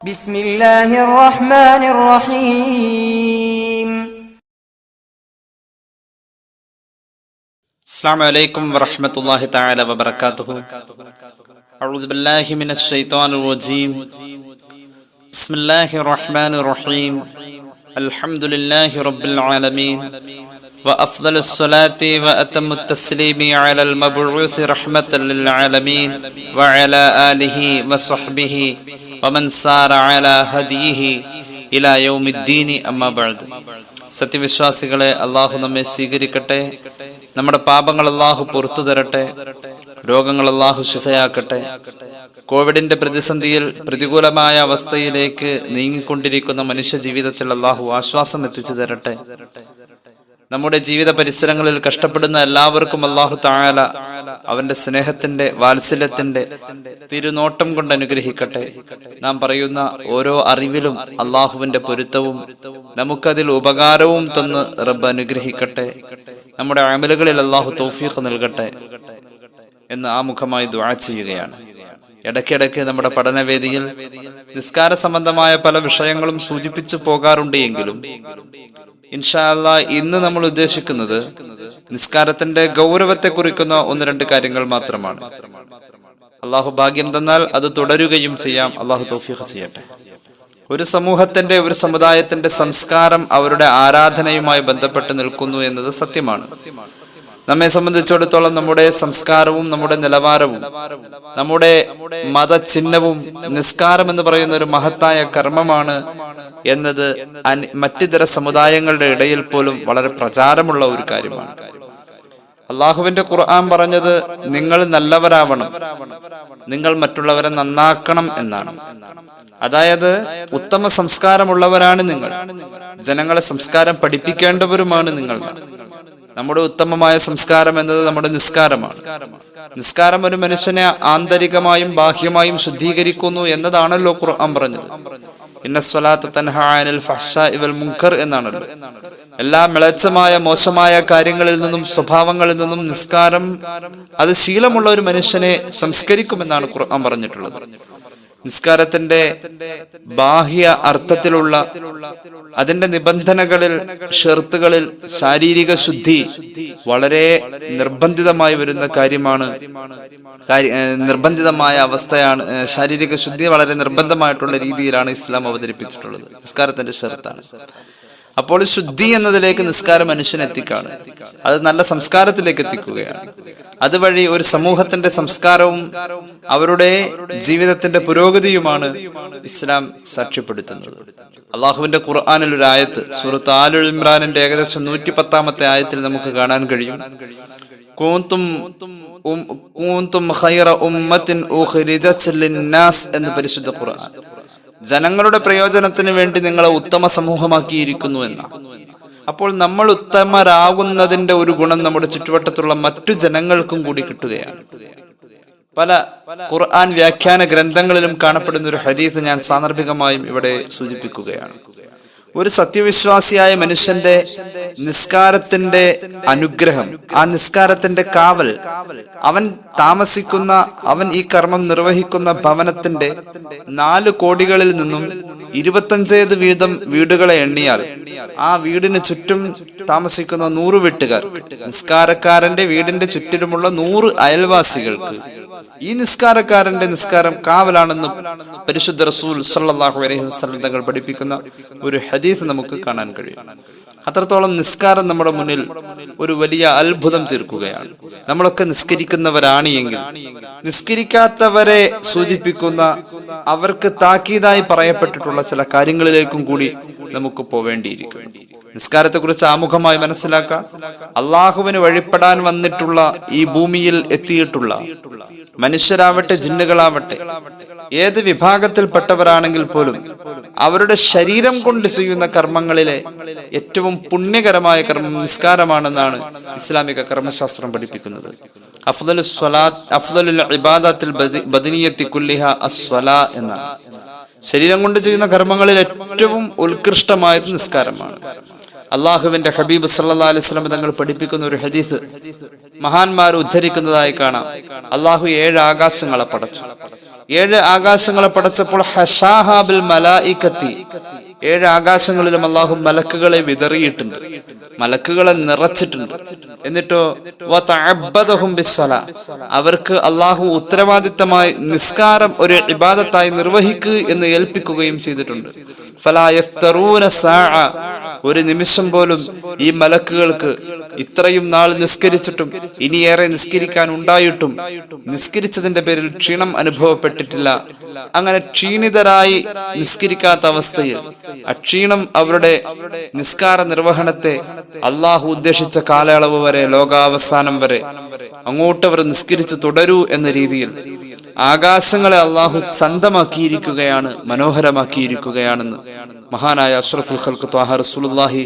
بسم الله الرحمن الرحيم. السلام عليكم ورحمة الله تعالى وبركاته. أعوذ بالله من الشيطان الرجيم. بسم الله الرحمن الرحيم. الحمد لله رب العالمين وأفضل الصلاة وأتم التسليم على المبعوث رحمة للعالمين وعلى آله وصحبه ومن سار على هديه إلى يوم الدين أما بعد. സത്യവിശ്വാസികളെ, അള്ളാഹു നമ്മെ സ്വീകരിക്കട്ടെ. നമ്മുടെ പാപങ്ങൾ അള്ളാഹു പുറത്തു തരട്ടെ. രോഗങ്ങൾ അള്ളാഹു ശിഫയാക്കട്ടെ. കോവിഡിന്റെ പ്രതിസന്ധിയിൽ പ്രതികൂലമായ അവസ്ഥയിലേക്ക് നീങ്ങിക്കൊണ്ടിരിക്കുന്ന മനുഷ്യ ജീവിതത്തിൽ അള്ളാഹു ആശ്വാസം എത്തിച്ചു തരട്ടെ. നമ്മുടെ ജീവിത പരിസരങ്ങളിൽ കഷ്ടപ്പെടുന്ന എല്ലാവർക്കും അള്ളാഹു തആല അവന്റെ സ്നേഹത്തിന്റെ വാത്സല്യത്തിന്റെ തിരുനോട്ടം കൊണ്ട് അനുഗ്രഹിക്കട്ടെ. നാം പറയുന്ന ഓരോ അറിവിലും അള്ളാഹുവിന്റെ പൊരുത്തവും നമുക്കതിൽ ഉപകാരവും തന്ന് റബ്ബ് അനുഗ്രഹിക്കട്ടെ. നമ്മുടെ അമലുകളിൽ അള്ളാഹു തൗഫീഖ് നൽകട്ടെ എന്ന് ആമുഖമായി ദുആ ചെയ്യുകയാണ്. ഇടയ്ക്കിടയ്ക്ക് നമ്മുടെ പഠനവേദിയിൽ നിസ്കാര സംബന്ധമായ പല വിഷയങ്ങളും സൂചിപ്പിച്ചു പോകാറുണ്ട് എങ്കിലും ഇൻഷാ അല്ലാഹ് ഇന്ന് നമ്മൾ ഉദ്ദേശിക്കുന്നത് നിസ്കാരത്തിന്റെ ഗൗരവത്തെ കുറിക്കുന്ന ഒന്ന് രണ്ട് കാര്യങ്ങൾ മാത്രമാണ്. അള്ളാഹു ഭാഗ്യം തന്നാൽ അത് തുടരുകയും ചെയ്യാം. അള്ളാഹു തൗഫീഖ് ചെയ്യട്ടെ. ഒരു സമൂഹത്തിന്റെ, ഒരു സമുദായത്തിന്റെ സംസ്കാരം അവരുടെ ആരാധനയുമായി ബന്ധപ്പെട്ട് നിൽക്കുന്നു എന്നത് സത്യമാണ്. നമ്മെ സംബന്ധിച്ചിടത്തോളം നമ്മുടെ സംസ്കാരവും നമ്മുടെ നിലവാരവും നമ്മുടെ മതചിഹ്നവും നിസ്കാരം എന്ന് പറയുന്ന ഒരു മഹത്തായ കർമ്മമാണ് എന്നത് മറ്റിതര സമുദായങ്ങളുടെ ഇടയിൽ പോലും വളരെ പ്രചാരമുള്ള ഒരു കാര്യമാണ്. അള്ളാഹുവിന്റെ ഖുർആൻ പറഞ്ഞത് നിങ്ങൾ നല്ലവരാവണം, നിങ്ങൾ മറ്റുള്ളവരെ നന്നാക്കണം എന്നാണ്. അതായത് ഉത്തമ സംസ്കാരമുള്ളവരാണ് നിങ്ങൾ, ജനങ്ങളെ സംസ്കാരം പഠിപ്പിക്കേണ്ടവരുമാണ് നിങ്ങൾ. നമ്മുടെ ഉത്തമമായ സംസ്കാരം എന്നത് നമ്മുടെ നിസ്കാരമാണ്. നിസ്കാരം ഒരു മനുഷ്യനെ ആന്തരികമായും ബാഹ്യമായും ശുദ്ധീകരിക്കുന്നു എന്നതാണല്ലോ ഖുർആൻ പറഞ്ഞത്. ഇന്ന സ്വലാത്ത തൻഹാ അനിൽ ഫഹ്ശാഇ വൽ മുൻകർ എന്നാണല്ലോ. എല്ലാ മിളച്ചമായ മോശമായ കാര്യങ്ങളിൽ നിന്നും സ്വഭാവങ്ങളിൽ നിന്നും നിസ്കാരം അത് ശീലമുള്ള ഒരു മനുഷ്യനെ സംസ്കരിക്കുമെന്നാണ് ഖുർആൻ പറഞ്ഞിട്ടുള്ളത്. നിസ്കാരത്തിന്റെ ബാഹ്യ അർത്ഥത്തിലുള്ള അതിന്റെ നിബന്ധനകളിൽ, ഷർത്തുകളിൽ ശാരീരിക ശുദ്ധി വളരെ നിർബന്ധിതമായി വരുന്ന കാര്യമാണ്. നിർബന്ധിതമായ അവസ്ഥയാണ്. ശാരീരിക ശുദ്ധി വളരെ നിർബന്ധമായിട്ടുള്ള രീതിയിലാണ് ഇസ്ലാം അവതരിപ്പിച്ചിട്ടുള്ളത്. നിസ്കാരത്തിന്റെ ഷർത്താണ്. അപ്പോൾ ശുദ്ധി എന്നതിലേക്ക് നിസ്കാരം മനുഷ്യനെ എത്തിക്കാണ്. അത് നല്ല സംസ്കാരത്തിലേക്ക് എത്തിക്കുകയാണ്. അതുവഴി ഒരു സമൂഹത്തിന്റെ സംസ്കാരവും അവരുടെ ജീവിതത്തിന്റെ പുരോഗതിയുമാണ് ഇസ്ലാം സാക്ഷ്യപ്പെടുത്തുന്നത്. അള്ളാഹുവിന്റെ ഖുർആനിൽ ഒരു ആയത്ത്, സൂറത്ത് ആൽ ഇമ്രാനിന്റെ ഏകദേശം 110-ാമത്തെ ആയത്തിൽ നമുക്ക് കാണാൻ കഴിയും. കൂന്തും ഖൈറ ഉമ്മത്തിൻ ഉഖ്രിജത് ലിന്നാസ് എന്ന് പരിശുദ്ധ ഖുർആൻ. ജനങ്ങളുടെ പ്രയോജനത്തിന് വേണ്ടി നിങ്ങളെ ഉത്തമ സമൂഹമാക്കിയിരിക്കുന്നു എന്നാണ്. അപ്പോൾ നമ്മൾ ഉത്തമരാകുന്നതിന്റെ ഒരു ഗുണം നമ്മുടെ ചുറ്റുവട്ടത്തുള്ള മറ്റു ജനങ്ങൾക്കും കൂടി കിട്ടുകയാണ്. പല ഖുർആൻ വ്യാഖ്യാന ഗ്രന്ഥങ്ങളിലും കാണപ്പെടുന്ന ഒരു ഹദീസ് ഞാൻ സാന്ദർഭികമായും ഇവിടെ സൂചിപ്പിക്കുകയാണ്. ഒരു സത്യവിശ്വാസിയായ മനുഷ്യന്റെ നിസ്കാരത്തിന്റെ അനുഗ്രഹം, ആ നിസ്കാരത്തിന്റെ കാവൽ, അവൻ ഈ കർമ്മം നിർവഹിക്കുന്ന ഭവനത്തിന്റെ 4 കോടികളിൽ നിന്നും 25 വീതം വീടുകളെ എണ്ണിയാൽ ആ വീടിന് ചുറ്റും താമസിക്കുന്ന 100 വീട്ടുകാർ, നിസ്കാരക്കാരന്റെ വീടിന്റെ ചുറ്റിലുമുള്ള 100 അയൽവാസികൾക്ക് ഈ നിസ്കാരക്കാരന്റെ നിസ്കാരം കാവലാണെന്ന് പരിശുദ്ധ റസൂൽ സല്ലല്ലാഹു അലൈഹി വസല്ലം തങ്ങൾ പഠിപ്പിക്കുന്ന ഒരു ഹദീസ് നമുക്ക് കാണാൻ കഴിയും. അത്രത്തോളം നിസ്കാരം നമ്മുടെ മുന്നിൽ ഒരു വലിയ അത്ഭുതം തീർക്കുകയാണ്. നമ്മളൊക്കെ നിസ്കരിക്കുന്നവരാണ് എങ്കിൽ നിസ്കരിക്കാത്തവരെ സൂചിപ്പിക്കുന്ന, അവർക്ക് താക്കീതായി പറയപ്പെട്ടിട്ടുള്ള ചില കാര്യങ്ങളിലേക്കും കൂടി നമുക്ക് പോവേണ്ടിയിരിക്കും. നിസ്കാരത്തെ കുറിച്ച് ആമുഖമായി മനസ്സിലാക്കാം. അള്ളാഹുവിന് വഴിപ്പെടാൻ വന്നിട്ടുള്ള ഈ ഭൂമിയിൽ എത്തിയിട്ടുള്ള മനുഷ്യരാവട്ടെ ജിന്നുകളാവട്ടെ ഏത് വിഭാഗത്തിൽപ്പെട്ടവരാണെങ്കിൽ പോലും അവരുടെ ശരീരം കൊണ്ട് ചെയ്യുന്ന കർമ്മങ്ങളിലെ ഏറ്റവും പുണ്യകരമായ കർമ്മം നിസ്കാരമാണെന്നാണ് ഇസ്ലാമിക കർമ്മശാസ്ത്രം പഠിപ്പിക്കുന്നത്. അഫ്ദലുൽ ഇബാദത്തിൽ ബദനിയത്തി കുല്ലിഹ അസ്വലാ എന്നാണ്. ശരീരം കൊണ്ട് ചെയ്യുന്ന കർമ്മങ്ങളിൽ ഏറ്റവും ഉത്കൃഷ്ടമായത് നിസ്കാരമാണ്. അള്ളാഹുവിന്റെ ഹബീബ് സല്ലല്ലാഹു അലൈഹി വസല്ലം തങ്ങൾ പഠിപ്പിക്കുന്ന ഒരു ഹദീസ്, മഹാന്മാർ ഉദ്ധരിക്കുന്നതായി കാണാം. അള്ളാഹു 7 ആകാശങ്ങളെ പടച്ചു. 7 ആകാശങ്ങളെ പടച്ചപ്പോൾ ഹശാഹാ ബിൽ മലായികത്തി, 7 ആകാശങ്ങളിലും അള്ളാഹു മലക്കുകളെ വിതറിയിട്ടുണ്ട്, മലക്കുകളെ നിറച്ചിട്ടുണ്ട്. എന്നിട്ടോ വതഅബ്ബദഹും ബിസ്സലാ, അവർക്ക് അള്ളാഹു ഉത്തരവാദിത്തമായി നിസ്കാരം ഒരു ഇബാദത്തായി നിർവഹിക്കുക എന്ന് ഏൽപ്പിക്കുകയും ചെയ്തിട്ടുണ്ട്. ഫലാ യഫ്തറൂന സാഅ, ഒരു നിമിഷം പോലും ഈ മലക്കുകൾക്ക് ഇത്രയും നാൾ നിസ്കരിച്ചിട്ടും ഇനിയേറെ നിസ്കരിക്കാൻ ഉണ്ടായിട്ടും നിസ്കരിച്ചതിന്റെ പേരിൽ ക്ഷീണം അനുഭവപ്പെട്ടിട്ടില്ല. അങ്ങനെ ക്ഷീണിതരായി നിസ്കരിക്കാത്ത അവസ്ഥയിൽ അക്ഷീണം അവരുടെ നിസ്കാര നിർവഹണത്തെ അള്ളാഹു ഉദ്ദേശിച്ച കാലയളവ് വരെ, ലോകാവസാനം വരെ അങ്ങോട്ട് അവർ നിസ്കരിച്ച് തുടരൂ എന്ന രീതിയിൽ ആകാശങ്ങളെ അള്ളാഹു ചന്തമാക്കിയിരിക്കുകയാണ്, മനോഹരമാക്കിയിരിക്കുകയാണെന്ന് മഹാനായ അഷ്റഫുൽ ഖൽഖ് ത്വാഹ റസൂലുള്ളാഹി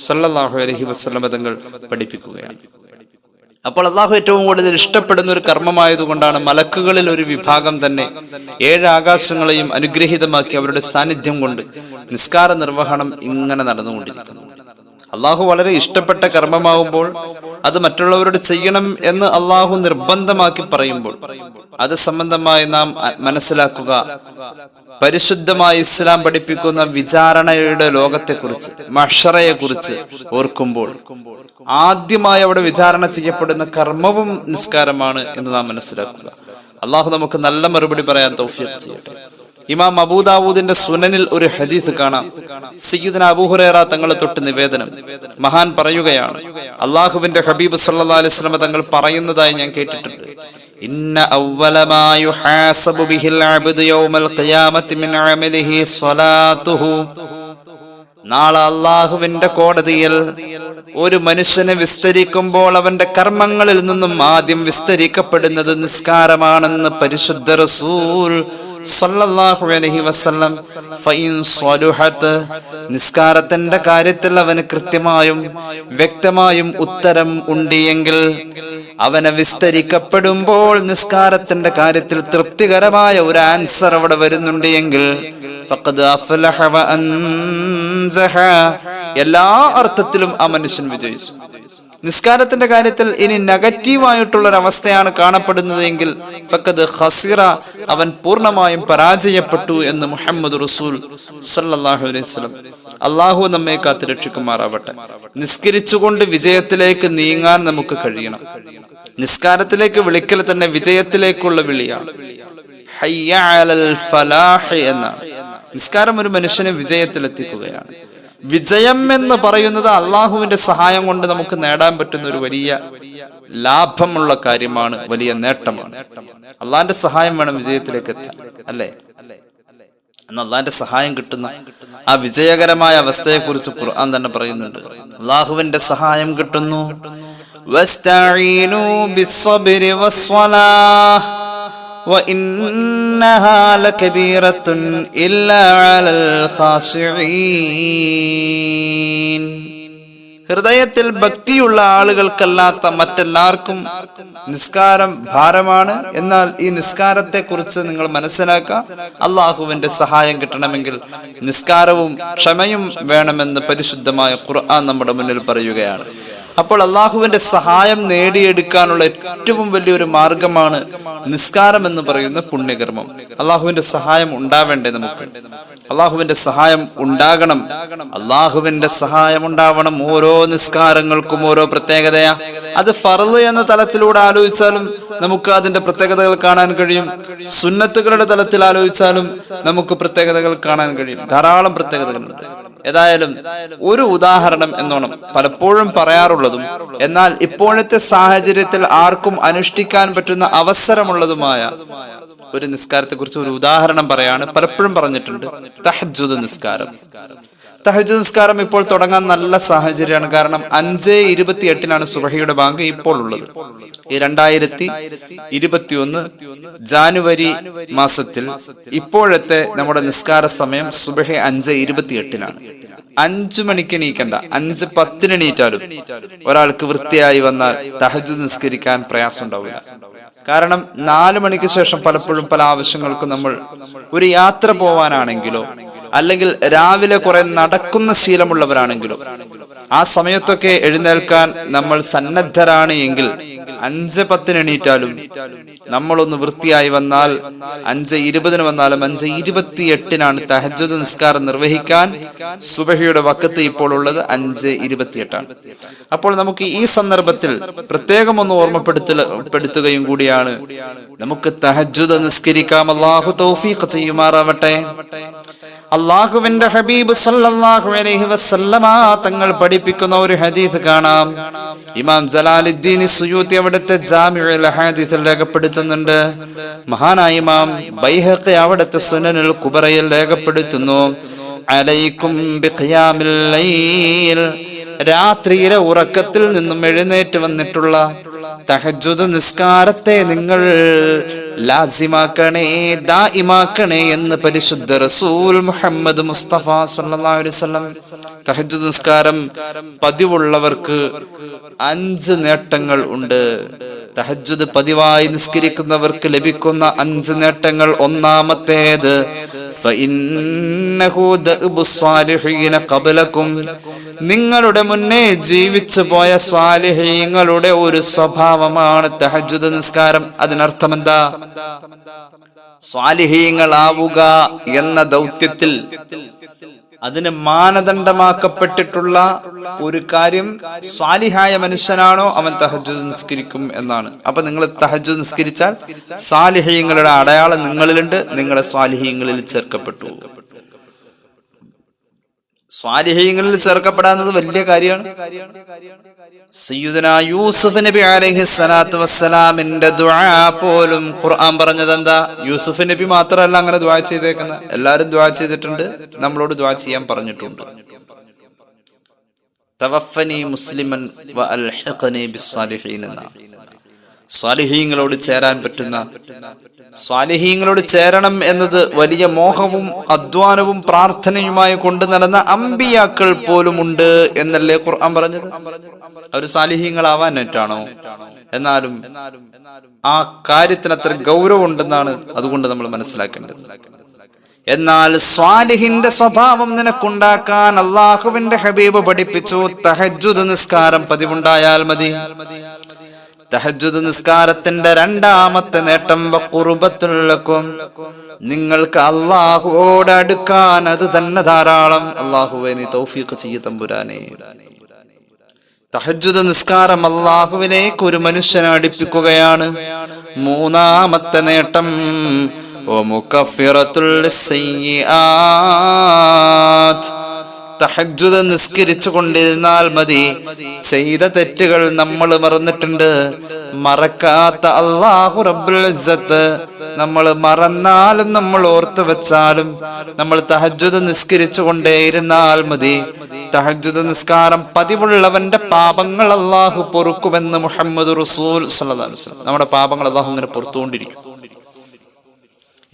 സ്വല്ലല്ലാഹു അലൈഹി വസല്ലം തങ്ങൾ പഠിപ്പിക്കുകയാണ്. അപ്പോൾ അള്ളാഹു ഏറ്റവും കൂടുതൽ ഇഷ്ടപ്പെടുന്ന ഒരു കർമ്മമായതുകൊണ്ടാണ് മലക്കുകളിൽ ഒരു വിഭാഗം തന്നെ 7 ആകാശങ്ങളെയും അനുഗ്രഹീതമാക്കി അവരുടെ സാന്നിധ്യം കൊണ്ട് നിസ്കാര നിർവഹണം ഇങ്ങനെ നടന്നുകൊണ്ടിരിക്കുന്നു. അള്ളാഹു വളരെ ഇഷ്ടപ്പെട്ട കർമ്മമാവുമ്പോൾ അത് മറ്റുള്ളവരോട് ചെയ്യണം എന്ന് അള്ളാഹു നിർബന്ധമാക്കി പറയുമ്പോൾ അത് സംബന്ധമായി നാം മനസ്സിലാക്കുക, പരിശുദ്ധമായ ഇസ്ലാം പഠിപ്പിക്കുന്ന വിചാരണയുടെ ലോകത്തെക്കുറിച്ച്, മഹ്ശറയെ കുറിച്ച് ഓർക്കുമ്പോൾ ആദ്യമായി അവിടെ വിചാരണ ചെയ്യപ്പെടുന്ന കർമ്മവും നിസ്കാരമാണ് എന്ന് നാം മനസ്സിലാക്കുക. അള്ളാഹു നമുക്ക് നല്ല മറുപടി പറയാൻ തൗഫീഖ് ചെയ്യട്ടെ. ഇമാം അബൂദാവൂദിന്റെ സുനനിൽ ഒരു ഹദീസ് കാണാം. സയ്യിദുനാ അബൂ ഹുറൈറ തങ്ങളെ തൊട്ട് നിവേദനം. മഹാൻ പറയുകയാണ്, അള്ളാഹുവിന്റെ ഹബീബ് സല്ലല്ലാഹു അലൈഹി വസല്ലം തങ്ങൾ പറയുന്നതായി ഞാൻ കേട്ടിട്ടുണ്ട്. ഇന്ന അവ്വല മാ യുഹാസബു ബിഹിൽ അബ്ദു യൗമൽ ഖിയാമത്തി മിൻ അമലിഹി സ്വലാത്തുഹു, നാളെ അള്ളാഹുവിന്റെ കോടതിയിൽ ഒരു മനുഷ്യനെ വിസ്തരിക്കുമ്പോൾ അവന്റെ കർമ്മങ്ങളിൽ നിന്നും ആദ്യം വിസ്തരിക്കപ്പെടുന്നത് നിസ്കാരമാണെന്ന് പരിശുദ്ധ റസൂൽ സല്ലല്ലാഹു അലൈഹി വസല്ലം. ഫഇൻ സ്വലുഹത്, നിസ്കാരത്തിന്റെ കാര്യത്തിൽ അവന് കൃത്യമായും വ്യക്തമായും ഉത്തരം ഉണ്ടെങ്കിൽ, അവനെ വിസ്തരിക്കപ്പെടുമ്പോൾ നിസ്കാരത്തിന്റെ കാര്യത്തിൽ തൃപ്തികരമായ ഒരു ആൻസർ അവിടെ വരുന്നുണ്ട് എങ്കിൽ ഫഖദ് അഫ്ലഹ വ അൻസഹ, എല്ലാ അർത്ഥത്തിലും ആ മനുഷ്യൻ വിജയിച്ചു. നിസ്കാരത്തിന്റെ കാര്യത്തിൽ ഇനി നെഗറ്റീവായിട്ടുള്ളൊരവസ്ഥയാണ് കാണപ്പെടുന്നതെങ്കിൽ ഫഖദ് ഖസിറ, അവൻ പൂർണ്ണമായും പരാജയപ്പെട്ടു എന്ന് മുഹമ്മദ് റസൂൽ സല്ലല്ലാഹു അലൈഹി വസല്ലം. അള്ളാഹു നമ്മെ കാത്ത് രക്ഷിക്കുമാറാവട്ടെ. നിസ്കരിച്ചുകൊണ്ട് വിജയത്തിലേക്ക് നീങ്ങാൻ നമുക്ക് കഴിയണം. നിസ്കാരത്തിലേക്ക് വിളിക്കൽ തന്നെ വിജയത്തിലേക്കുള്ള വിളിയാണ്. ഹയ്യ അലൽ ഫലാഹ് എന്നാണ്. നിസ്കാരം ഒരു മനുഷ്യനെ വിജയത്തിലെത്തിക്കുകയാണ്. വിജയം എന്ന് പറയുന്നത് അള്ളാഹുവിന്റെ സഹായം കൊണ്ട് നമുക്ക് നേടാൻ പറ്റുന്ന ഒരു വലിയ ലാഭമുള്ള കാര്യമാണ്, വലിയ നേട്ടമാണ്. അള്ളാഹിന്റെ സഹായം വേണം വിജയത്തിലേക്ക് എത്താൻ, അല്ലേ? എന്ന് അള്ളാഹിന്റെ സഹായം കിട്ടുന്ന ആ വിജയകരമായ അവസ്ഥയെ കുറിച്ച് ഖുർആൻ തന്നെ പറയുന്നുണ്ട്. അള്ളാഹുവിന്റെ സഹായം കിട്ടുന്നു. വസ്തഈനു ബിസ്സബ്രി വസ്സലാഹ് وإنها لكبيرة إلا على الخاشعين. ഹൃദയത്തിൽ ഭക്തിയുള്ള ആളുകൾക്കല്ലാത്ത മറ്റെല്ലാവർക്കും നിസ്കാരം ഭാരമാണ്. എന്നാൽ ഈ നിസ്കാരത്തെ കുറിച്ച് നിങ്ങൾ മനസ്സിലാക്കുക, അള്ളാഹുവിന്റെ സഹായം കിട്ടണമെങ്കിൽ നിസ്കാരവും ക്ഷമയും വേണമെന്ന് പരിശുദ്ധമായ ഖുർആൻ നമ്മുടെ മുന്നിൽ പറയുകയാണ്. അപ്പോൾ അള്ളാഹുവിന്റെ സഹായം നേടിയെടുക്കാനുള്ള ഏറ്റവും വലിയൊരു മാർഗമാണ് നിസ്കാരം എന്ന് പറയുന്ന പുണ്യകർമ്മം. അള്ളാഹുവിന്റെ സഹായം ഉണ്ടാവേണ്ടേ നമുക്ക്? അള്ളാഹുവിന്റെ സഹായം ഉണ്ടാകണം. അള്ളാഹുവിന്റെ സഹായം ഉണ്ടാവണം. ഓരോ നിസ്കാരങ്ങൾക്കും ഓരോ പ്രത്യേകതയാ. അത് ഫർള് എന്ന തലത്തിലൂടെ ആലോചിച്ചാലും നമുക്ക് അതിന്റെ പ്രത്യേകതകൾ കാണാൻ കഴിയും. സുന്നത്തുകളുടെ തലത്തിൽ ആലോചിച്ചാലും നമുക്ക് പ്രത്യേകതകൾ കാണാൻ കഴിയും. ധാരാളം പ്രത്യേകതകളുണ്ട്. ഏതായാലും ഒരു ഉദാഹരണം എന്നോണം പലപ്പോഴും പറയാറുള്ളതും എന്നാൽ ഇപ്പോഴത്തെ സാഹചര്യത്തിൽ ആർക്കും അനുഷ്ഠിക്കാൻ പറ്റുന്ന അവസരമുള്ളതുമായ ഒരു നിസ്കാരത്തെ കുറിച്ച് ഒരു ഉദാഹരണം പറയാണ്. പലപ്പോഴും പറഞ്ഞിട്ടുണ്ട്, തഹജ്ജുദ് നിസ്കാരം. തഹജ്ജുദ് നിസ്കാരം ഇപ്പോൾ തുടങ്ങാൻ നല്ല സാഹചര്യമാണ്. കാരണം 5:28 സുബഹിയുടെ ബാങ്ക് ഇപ്പോൾ ഉള്ളത്. ഈ 2021 ജാനുവരി മാസത്തിൽ ഇപ്പോഴത്തെ നമ്മുടെ നിസ്കാര സമയം സുബഹി 5:28. 5 മണിക്ക് എണീക്കണ്ട, 5:10 എണീറ്റാലും ഒരാൾക്ക് വൃത്തിയായി വന്നാൽ തഹജ്ജുദ് നിസ്കരിക്കാൻ പ്രയാസം ഉണ്ടാവില്ല. കാരണം 4 മണിക്ക് ശേഷം പലപ്പോഴും പല ആവശ്യങ്ങൾക്കും നമ്മൾ ഒരു യാത്ര പോവാനാണെങ്കിലോ അല്ലെങ്കിൽ രാവിലെ കുറെ നടക്കുന്ന ശീലമുള്ളവരാണെങ്കിലോ ആ സമയത്തൊക്കെ എഴുന്നേൽക്കാൻ നമ്മൾ സന്നദ്ധരാണ് എങ്കിൽ 5:10 എണീറ്റാലും, നമ്മളൊന്ന് വൃത്തിയായി വന്നാൽ 5:20 വന്നാലും 5:28 തഹജ്ജുദ് നിസ്കാരം നിർവഹിക്കാൻ സുബഹിയുടെ വഖത്ത് ഇപ്പോൾ ഉള്ളത് 5:28. അപ്പോൾ നമുക്ക് ഈ സന്ദർഭത്തിൽ പ്രത്യേകം ഒന്ന് ഓർമ്മപ്പെടുത്തുകയും കൂടിയാണ്, നമുക്ക് തഹജ്ജുദ് നിസ്കരിക്കാം. അല്ലാഹു തൗഫീഖ് ചെയ്യുമാറാവട്ടെ. അല്ലാഹുവിന്റെ ഹബീബ് സല്ലല്ലാഹു അലൈഹി വസല്ലമ തങ്ങൾ പഠിപ്പിക്കുന്ന ഒരു ഹദീസ് കാണാം. ഇമാം ജലാലുദ്ദീൻ സുയൂത്തി അവിടുത്തെ ജാമിഉൽ ഹദീസിൽ രേഖപ്പെടുത്തുന്നുണ്ട്. മഹാനായ ഇമാം ബൈഹഖി അവിടുത്തെ സുനനുൽ കുബറയിൽ രേഖപ്പെടുത്തുന്നു, അലൈക്കും ബിഖിയാമിൽ ലൈൽ, രാത്രിയിലെ ഉറക്കത്തിൽ നിന്നും എഴുന്നേറ്റ് വന്നിട്ടുള്ള തഹജ്ജുദ് നിസ്കാരത്തെ നിങ്ങൾ ലാസിമാക്കണേ, ദായിമാക്കണേ എന്ന് പരിശുദ്ധ റസൂൽ മുഹമ്മദ് മുസ്തഫ സല്ലല്ലാഹു അലൈഹി വസല്ലം. തഹജ്ജുദ് നിസ്കാരം പതിവുള്ളവർക്ക് 5 നേട്ടങ്ങൾ ഉണ്ട്. തഹജ്ജുദ് പതിവായി നിസ്കരിക്കുന്നവർക്ക് ലഭിക്കുന്ന 5 നേട്ടങ്ങൾ. ഒന്നാമത്തേത്, ഫഇന്നഹു ദഅബുസ് സ്വാലിഹീന ഖബ്ലകും, നിങ്ങളുടെ മുന്നേ ജീവിച്ചു പോയ സ്വാലിഹീങ്ങളുടെ ഒരു സ്വഭാവമാണ് തഹജ്ജുദ് നിസ്കാരം. അതിനർത്ഥം എന്താ? സ്വാലിഹീങ്ങളാവുക എന്ന ദൗത്യത്തിൽ അതിന് മാനദണ്ഡമാക്കപ്പെട്ടിട്ടുള്ള ഒരു കാര്യം, സ്വാലിഹായ മനുഷ്യനാണോ അവൻ തഹജ്ജുദ് നിസ്കരിക്കും എന്നാണ്. അപ്പൊ നിങ്ങൾ തഹജ്ജുദ് നിസ്കരിച്ചാൽ സ്വാലിഹീങ്ങളുടെ അടയാളം നിങ്ങളിലുണ്ട്, നിങ്ങളെ സ്വാലിഹീങ്ങളിൽ ചേർക്കപ്പെട്ടു. സ്വാലിഹീങ്ങളിൽ ചേർക്കപ്പെടാന്നത് വലിയ കാര്യമാണ്. സയ്യിദുനാ യൂസുഫ് നബി അലൈഹിസ്സലാത്തു വസ്സലാമിന്റെ ദുആ പോലും ഖുർആൻ പറഞ്ഞത് എന്താ? യൂസുഫ് നബി മാത്രമല്ല അങ്ങനെ ദുആ ചെയ്തേക്കുന്നത്, എല്ലാവരും ദുആ ചെയ്തിട്ടുണ്ട്, നമ്മളോട് ദുആ ചെയ്യാൻ പറഞ്ഞിട്ടുണ്ട്. തവഫനി മുസ്ലിമൻ വ അൽഹിഖനി ബിസ്സാലിഹീൻ എന്ന സ്വാലിഹീങ്ങളോട് ചേരാൻ പറ്റുന്ന, സ്വാലിഹീങ്ങളോട് ചേരണം എന്നത് വലിയ മോഹവും അധ്വാനവും പ്രാർത്ഥനയുമായി കൊണ്ടു നടന്ന അമ്പിയാക്കൾ പോലും ഉണ്ട് എന്നല്ലേ ഖുർആൻ പറഞ്ഞത്? അവർ സ്വാലിഹീങ്ങളാവാനായിട്ടാണോ? എന്നാലും ആ കാര്യത്തിന് അത്ര ഗൗരവം ഉണ്ടെന്നാണ് അതുകൊണ്ട് നമ്മൾ മനസ്സിലാക്കേണ്ടത്. എന്നാൽ സ്വാലിഹിന്റെ സ്വഭാവം നിനക്കുണ്ടാക്കാൻ അല്ലാഹുവിന്റെ ഹബീബ് പഠിപ്പിച്ചു, തഹജ്ജുദ് നിസ്കാരം പതിവുണ്ടായാൽ മതി. തഹജ്ജുദ് നിസ്കാരത്തിന്റെ രണ്ടാമത്തെ നേട്ടം, വഖുർബത്തുൽ ലക്കും, നിങ്ങൾക്ക് അല്ലാഹുവോട് അടുക്കാൻ അത് തന്നെ ധാരാളം. അല്ലാഹുവേ നീ തൗഫീഖ് ചെയ്യ് തമ്പുരാനേ. തഹജ്ജുദ് നിസ്കാരം അല്ലാഹുവിലേക്ക് ഒരു മനുഷ്യനെ അടുപ്പിക്കുകയാണ്. മൂന്നാമത്തെ നേട്ടം, വമുകഫിറത്തുൽ ലിസ്സയ്യിആത്ത്, തഹജ്ജുദ് നിസ്കരിച്ചു കൊണ്ടിരുന്നാൽ മതി, ചെയ്ത തെറ്റുകൾ നമ്മൾ മറന്നിട്ടുണ്ട്, മറക്കാത്ത അല്ലാഹു റബ്ബുൽ ഇസ്സത്ത് നമ്മൾ മറന്നാലും നമ്മൾ ഓർത്തു വെച്ചാലും നമ്മൾ തഹജ്ജുദ് നിസ്കരിച്ചു കൊണ്ടേയിരുന്നാൽ മതി. തഹജ്ജുദ് നിസ്കാരം പതിവുള്ളവന്റെ പാപങ്ങൾ അല്ലാഹു പൊറുക്കുമെന്ന് മുഹമ്മദ് റസൂൽ സല്ലല്ലാഹു അലൈഹി വസല്ലം. നമ്മുടെ പാപങ്ങൾ അല്ലാഹു ഇങ്ങനെ പൊറുത്തുകൊണ്ടിരിക്കും.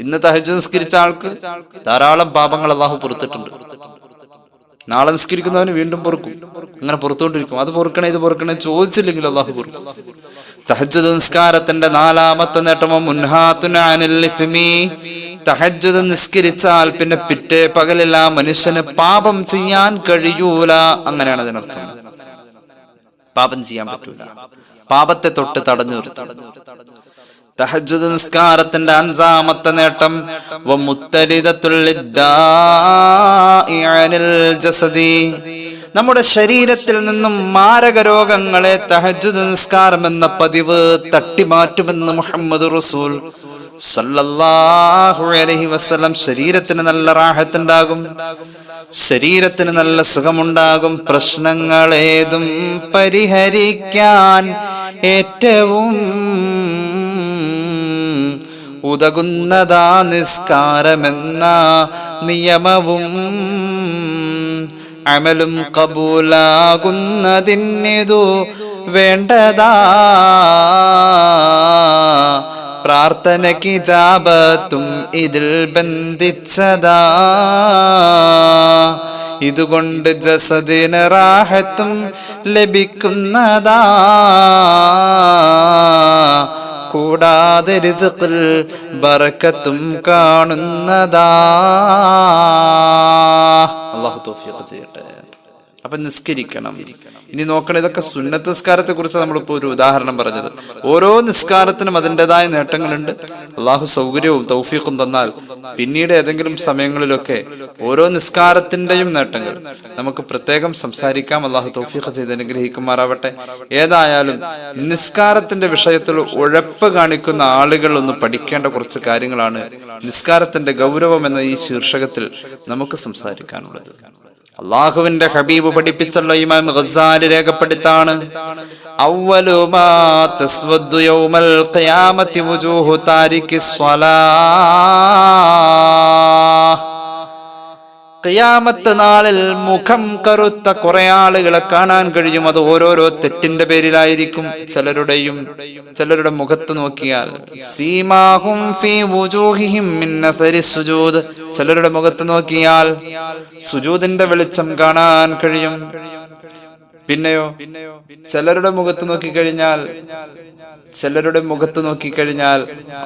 ഇന്ന് തഹജ്ജുദ് നിസ്കരിച്ച ആൾക്ക് ധാരാളം പാപങ്ങൾ അല്ലാഹു പൊറുത്തിട്ടുണ്ട്. നാളെ നിസ്കരിക്കുന്നവന് വീണ്ടും പൊറുക്കും, അങ്ങനെ പുറത്തുകൊണ്ടിരിക്കും. അത് പൊറുക്കണേ ഇത് പൊറുക്കണേ ചോദിച്ചില്ലെങ്കിൽ അല്ലാഹു പൊറുക്കും. തഹജ്ജുദ് നിസ്കാരത്തിന്റെ നാലാമത്തെ നേട്ടമോ മുൻഹാത്തുൻ അനിൽ ഇസ്മി, തഹജ്ജുദ് നിസ്കരിച്ചാൽ പിന്നെ പിറ്റേ പകലിൽ ആ മനുഷ്യന് പാപം ചെയ്യാൻ കഴിയൂല. അങ്ങനെയാണ് അതിനർത്ഥം. പാപം ചെയ്യാൻ പറ്റൂല, പാപത്തെ തൊട്ട് തടഞ്ഞു നിർത്തും. തഹജ്ജുദ് നിസ്കാരത്തിന്റെ അഞ്ചാമത്തെ നേട്ടം, നമ്മുടെ ശരീരത്തിൽ നിന്നും മാരക രോഗങ്ങളെ തഹജ്ജുദ് നിസ്കാരം എന്ന പതിവ് തട്ടിമാറ്റുമെന്ന് മുഹമ്മദ് റസൂൽ സല്ലല്ലാഹു അലൈഹി വസല്ലം. ശരീരത്തിന് നല്ല റാഹത്തുണ്ടാകും, ശരീരത്തിന് നല്ല സുഖമുണ്ടാകും. പ്രശ്നങ്ങളേതും പരിഹരിക്കാൻ ഏറ്റവും ഉതകുന്നതാ നിസ്കാരമെന്ന നിയമവും അമലും കബൂലാകുന്നതിനിതു വേണ്ടതാ. പ്രാർത്ഥനയ്ക്ക് ഇജാബത്തും ഇതിൽ ബന്ധിച്ചതാ. ഇതുകൊണ്ട് ജസദിന് റാഹത്തും ലഭിക്കുന്നതാ. കൂടാതെ റിസ്ഖിൽ ബറക്കത്തും കാണുന്നതാ. അല്ലാഹു തൗഫീഖ് ചെയ്യട്ടെ. അപ്പൊ നിസ്കരിക്കണം. ഇനി നോക്കണം, ഇതൊക്കെ സുന്നത്ത് നിസ്കാരത്തെ കുറിച്ച് നമ്മളിപ്പോ ഒരു ഉദാഹരണം പറഞ്ഞത്. ഓരോ നിസ്കാരത്തിനും അതിൻ്റെതായ നേട്ടങ്ങളുണ്ട്. അള്ളാഹു സൗകര്യവും തൗഫീഖും തന്നാൽ പിന്നീട് ഏതെങ്കിലും സമയങ്ങളിലൊക്കെ ഓരോ നിസ്കാരത്തിന്റെയും നേട്ടങ്ങൾ നമുക്ക് പ്രത്യേകം സംസാരിക്കാം. അള്ളാഹു തൗഫീഖ് ചെയ്ത് അനുഗ്രഹിക്കുമാറാവട്ടെ. ഏതായാലും നിസ്കാരത്തിന്റെ വിഷയത്തിൽ ഉഴപ്പ് കാണിക്കുന്ന ആളുകൾ ഒന്ന് പഠിക്കേണ്ട കുറച്ച് കാര്യങ്ങളാണ് നിസ്കാരത്തിന്റെ ഗൗരവം എന്ന ഈ ശീർഷകത്തിൽ നമുക്ക് സംസാരിക്കാനുള്ളത്. അള്ളാഹുവിന്റെ ഹബീബ് പഠിപ്പിച്ചുള്ള ഇമാം ഗസാലി രേഖപ്പെടുത്താണ്, അവ്വലു മാ തസ്വദ്ദു യൗമൽ ഖിയാമത്തി വുജൂഹു താരിഖിസ് സ്വലാഹ്. ഖിയാമത്ത് നാളിൽ മുഖം കറുത്ത കുറെ ആളുകളെ കാണാൻ കഴിയും. അത് ഓരോരോ തെറ്റിന്റെ പേരിലായിരിക്കും. ചിലരുടെ മുഖത്ത് നോക്കിയാൽ സീമാഹും ഫീ വുജൂഹിഹിം മിൻ അസരി സുജൂദ്, ചിലരുടെ മുഖത്ത് നോക്കിയാൽ സുജൂദിന്റെ വെളിച്ചം കാണാൻ കഴിയും. പിന്നെയോ ചിലരുടെ മുഖത്ത് നോക്കിക്കഴിഞ്ഞാൽ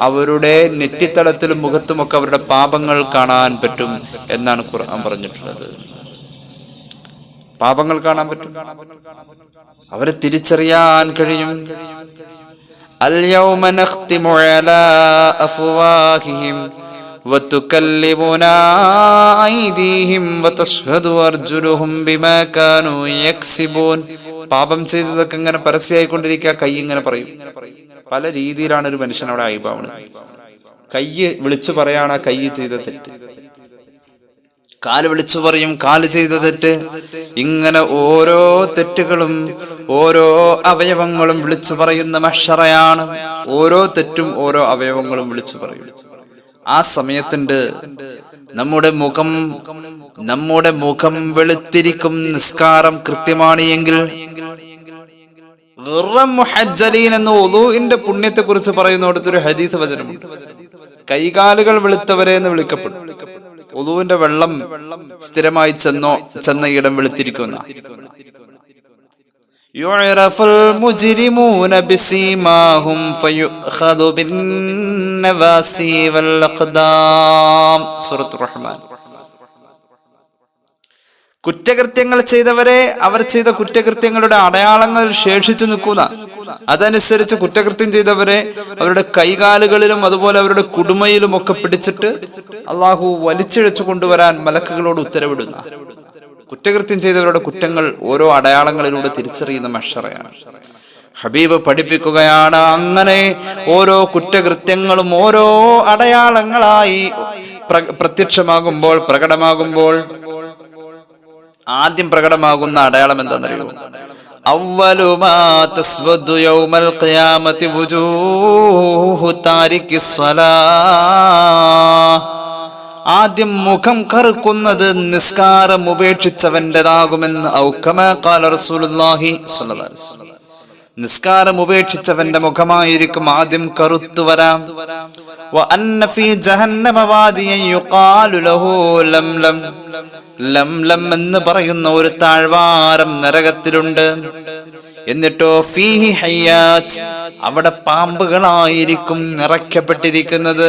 അവരുടെ നെറ്റിത്തടത്തിലും മുഖത്തുമൊക്കെ അവരുടെ പാപങ്ങൾ കാണാൻ പറ്റും എന്നാണ് ഖുർആൻ പറഞ്ഞിട്ടുള്ളത്. പാപങ്ങൾ കാണാൻ പറ്റും, അവരെ തിരിച്ചറിയാൻ കഴിയും. അൽ യൗമ നഖ്തിമു അലാ അഫ്വാഹിഹിം വതുകല്ലിമുനാ ഐദീഹിം വതശ്ഹദു അർജുലുഹും ബിമാ കാനൂ യക്സിബൂൻ. പാപം ചെയ്തതൊക്കെ ഇങ്ങനെ പരസ്യമായിക്കൊണ്ടിരിക്കുക. കൈ ഇങ്ങനെ പറയും. പല രീതിയിലാണ് ഒരു മനുഷ്യൻ അവിടെ ആയിഭാവണത്. കൈ വിളിച്ചു പറയാണ് കൈ ചെയ്ത തെറ്റ്, കാല് വിളിച്ചു പറയും കാല് ചെയ്ത തെറ്റ്. ഇങ്ങനെ ഓരോ തെറ്റുകളും ഓരോ അവയവങ്ങളും വിളിച്ചു പറയുന്ന മഹ്ശറയാണ്. ഓരോ തെറ്റും ഓരോ അവയവങ്ങളും വിളിച്ചു പറയും. ആ സമയത്തുണ്ട് നമ്മുടെ മുഖം വെളുത്തിരിക്കും. നിസ്കാരം കൃത്യമാണ് എങ്കിൽ എന്ന് ഉളൂഇന്റെ പുണ്യത്തെ കുറിച്ച് പറയുന്നിടത്തൊരു ഹദീസ് വചനമുണ്ട്. കൈകാലുകൾ വെളുത്തവരെ എന്ന് വിളിക്കപ്പെടും. ഉളൂഇന്റെ വെള്ളം സ്ഥിരമായി ചെന്ന ഇടം വെളുത്തിരിക്കുന്ന. യുഅറഫുൽ മുജ്രിമൂന ബിസീമാഹും ഫയുഖദു ബിന്നവാസി വൽ അഖ്ദാം. സൂറത്തുർ റഹ്മാൻ. കുറ്റകൃത്യങ്ങൾ ചെയ്തവരെ അവർ ചെയ്ത കുറ്റകൃത്യങ്ങളുടെ അടയാളങ്ങൾ ശേഷിച്ചു നിൽക്കുന്ന, അതനുസരിച്ച് കുറ്റകൃത്യം ചെയ്തവരെ അവരുടെ കൈകാലുകളിലും അതുപോലെ അവരുടെ കുടുമയിലും ഒക്കെ പിടിച്ചിട്ട് അള്ളാഹു വലിച്ചിഴച്ചു കൊണ്ടുവരാൻ മലക്കുകളോട് ഉത്തരവിടുന്ന, കുറ്റകൃത്യം ചെയ്തവരുടെ കുറ്റങ്ങൾ ഓരോ അടയാളങ്ങളിലൂടെ തിരിച്ചറിയുന്ന മഹ്ശറയാണ്. ഹബീബ് പഠിപ്പിക്കുകയാണ്, അങ്ങനെ ഓരോ കുറ്റകൃത്യങ്ങളും ഓരോ അടയാളങ്ങളായി പ്രകടമാകുമ്പോൾ ആദ്യം പ്രകടമാകുന്ന അടയാളം എന്താണെന്നറിയോ? അവ്വലു മാ തസ്വദ്ദു യൗമൽ ഖിയാമത്തി വുജൂഹു താരിഖിസ് സ്വലാഹ്. ആദ്യം മുഖം കറുക്കുന്നത് നിസ്കാരം ഉപേക്ഷിച്ചവന്റേതാകുമെന്ന് ഔകമാ ഖാല റസൂലുള്ളാഹി സ്വല്ലല്ലാഹു അലൈഹി വസല്ലം. നിസ്കാരം ഉപേക്ഷിച്ചവന്റെ മുഖമായിരിക്കും ആദ്യം കറുത്തു വരാം. വഅന്ന ഫീ ജഹന്നമ വാദിയൻ യുഖാലു ലഹു ലംലം. ലംലം എന്ന് പറയുന്ന ഒരു താഴ്വാരം നരകത്തിലുണ്ട്. എന്നിട്ടോ ഫീഹി ഹയ്യാത്ത്, അവിടെ പാമ്പുകളായിരിക്കും നിറയ്ക്കപ്പെട്ടിരിക്കുന്നത്.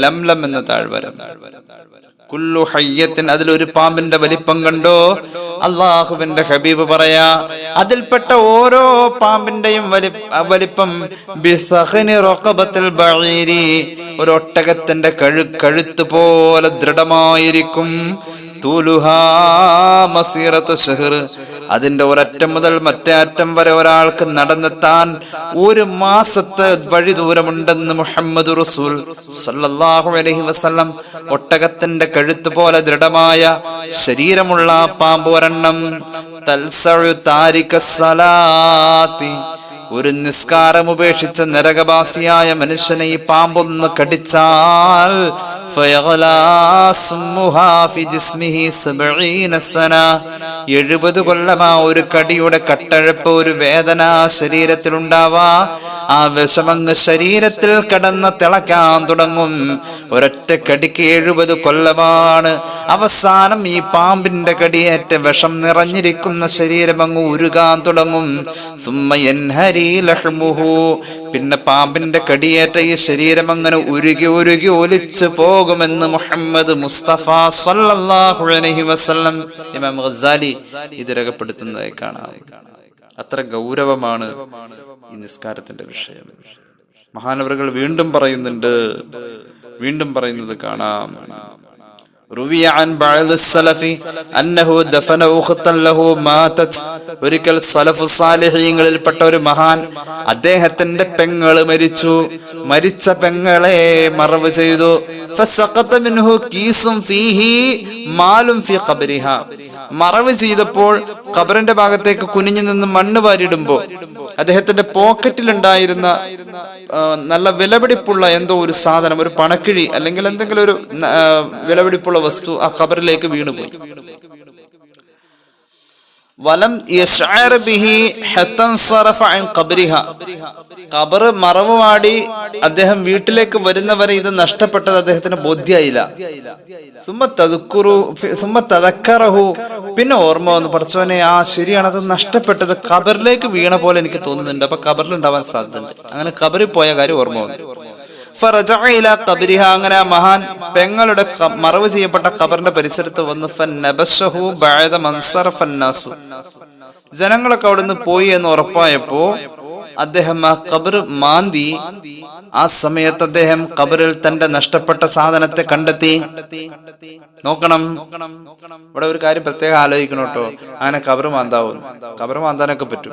ലംലം എന്ന താഴ്വരം. കുല്ലു ഹയ്യത്തിൻ, അതിലൊരു പാമ്പിന്റെ വലിപ്പം കണ്ടോ? അള്ളാഹുവിന്റെ ഹബീബ് പറയാ, അതിൽപ്പെട്ട ഓരോ പാമ്പിന്റെയും വലിപ്പം ബിസഖനി റഖബത്തിൽ ബഈരി, ഒരു ഒട്ടകത്തിന്റെ കഴുത്ത് പോലെ ദൃഢമായിരിക്കും. തൂലുഹാ മസീറത്തു ശഹർ, അതിന്റെ ഒരറ്റം മുതൽ മറ്റേ അറ്റം വരെ ഒരാൾക്ക് നടന്നെത്താൻ 1 മാസത്തെ വഴി ദൂരമുണ്ടെന്ന് മുഹമ്മദ് റസൂൽ സല്ലല്ലാഹു അലൈഹി വസല്ലം. ഒട്ടകത്തിന്റെ കഴുത്ത് പോലെ ദൃഢമായ ശരീരമുള്ള പാമ്പ് ഒരെണ്ണം. തൽസഉ താരിഖസ് സലാത്തി, ഒരു നിസ്കാരം ഉപേക്ഷിച്ച നരകവാസിയായ മനുഷ്യനെ ഈ പാമ്പൊന്ന് കടിച്ചാൽ 70 കൊല്ലമാ ഒരു കടിയുടെ കട്ടഴപ്പ്, ഒരു വേദന ശരീരത്തിലുണ്ടാവാ. ആ വിഷമങ്ങ് ശരീരത്തിൽ കടന്ന് തിളക്കാൻ തുടങ്ങും. ഒരൊറ്റ കടിക്ക് 70 കൊല്ലമാണ്. അവസാനം ഈ പാമ്പിന്റെ കടിയേറ്റ വിഷം നിറഞ്ഞിരിക്കുന്ന ശരീരം അങ്ങ് ഉരുകാൻ തുടങ്ങും. പിന്നെ പാമ്പിന്റെ കടിയേറ്റ ഈ ശരീരം അങ്ങനെ ഉരുകി ഉരുകി ഒലിച്ചു പോകുമെന്ന് മുഹമ്മദ് മുസ്തഫ സല്ലല്ലാഹു അലൈഹി വസല്ലം ഇമാം ഗസാലി ഇത് രേഖപ്പെടുത്തുന്നതായി കാണാം. അത്ര ഗൗരവമാണ് ഈ നിസ്കാരത്തിന്റെ വിഷയം. മഹാനവറുകൾ വീണ്ടും പറയുന്നത് കാണാം. روي عن بعض السلف أنه دفن أختا له ماتت. ഒരിക്കൽ സലഫ് സാലിഹീങ്ങളിൽപ്പെട്ട ഒരു മഹാൻ അദ്ദേഹത്തിന്റെ പെങ്ങള് മരിച്ച പെങ്ങളെ മറവ് ചെയ്തു. فسقط منه كيس فيه مال في قبرها. മറവ് ചെയ്തപ്പോൾ ഖബറിന്റെ ഭാഗത്തേക്ക് കുനിഞ്ഞു നിന്ന് മണ്ണ് വാരിടുമ്പോ അദ്ദേഹത്തിന്റെ പോക്കറ്റിലുണ്ടായിരുന്ന നല്ല വിലപിടിപ്പുള്ള എന്തോ ഒരു സാധനം, ഒരു പണക്കിഴി അല്ലെങ്കിൽ എന്തെങ്കിലും ഒരു വിലപിടിപ്പുള്ള വസ്തു ആ ഖബറിലേക്ക് വീണുപോയി. വലം യശ്അർ ബിഹി ഹത്താ സറഫ അൻ ഖബ്രിഹ. ഖബർ മറവുമാടി അദ്ദേഹം വീട്ടിലേക്ക് വരുന്നവരെ ഇത് നഷ്ടപ്പെട്ടത് അദ്ദേഹത്തിന് ബോധ്യായില്ല. സുമ്മ തദക്കറഹു. പിന്നെ ഓർമ്മ വന്നു, പഠിച്ചോനെ ശരിയാണ്, അത് നഷ്ടപ്പെട്ടത് ഖബറിലേക്ക് വീണ പോലെ എനിക്ക് തോന്നുന്നുണ്ട്, അപ്പൊ ഖബറിൽ ഉണ്ടാവാൻ സാധ്യതയുണ്ട്. അങ്ങനെ ഖബറിൽ പോയ കാര്യം ഓർമ്മ വന്നു. ഫറജഅ ഇലാ ഖബ്രിഹ. അങ്ങനെ ആ മഹാൻ പെങ്ങളുടെ മറവ് ചെയ്യപ്പെട്ട ഖബറിന്റെ പരിസരത്ത് വന്ന് ഫനബശഹു ബഅദ മൻസറഫ അന്നാസു. ജനങ്ങളൊക്കെ അവിടുന്ന് പോയി എന്ന് ഉറപ്പായപ്പോ അദ്ദേഹം ആ ഖബർ മാന്തി. ആ സമയത്ത് അദ്ദേഹം ഖബറിൽ തന്റെ നഷ്ടപ്പെട്ട സാധനത്തെ കണ്ടെത്തി. നോക്കണം, ഇവിടെ ഒരു കാര്യം പ്രത്യേകം ആലോചിക്കണം കേട്ടോ. അങ്ങനെ ഖബർ മാന്താനൊക്കെ പറ്റും.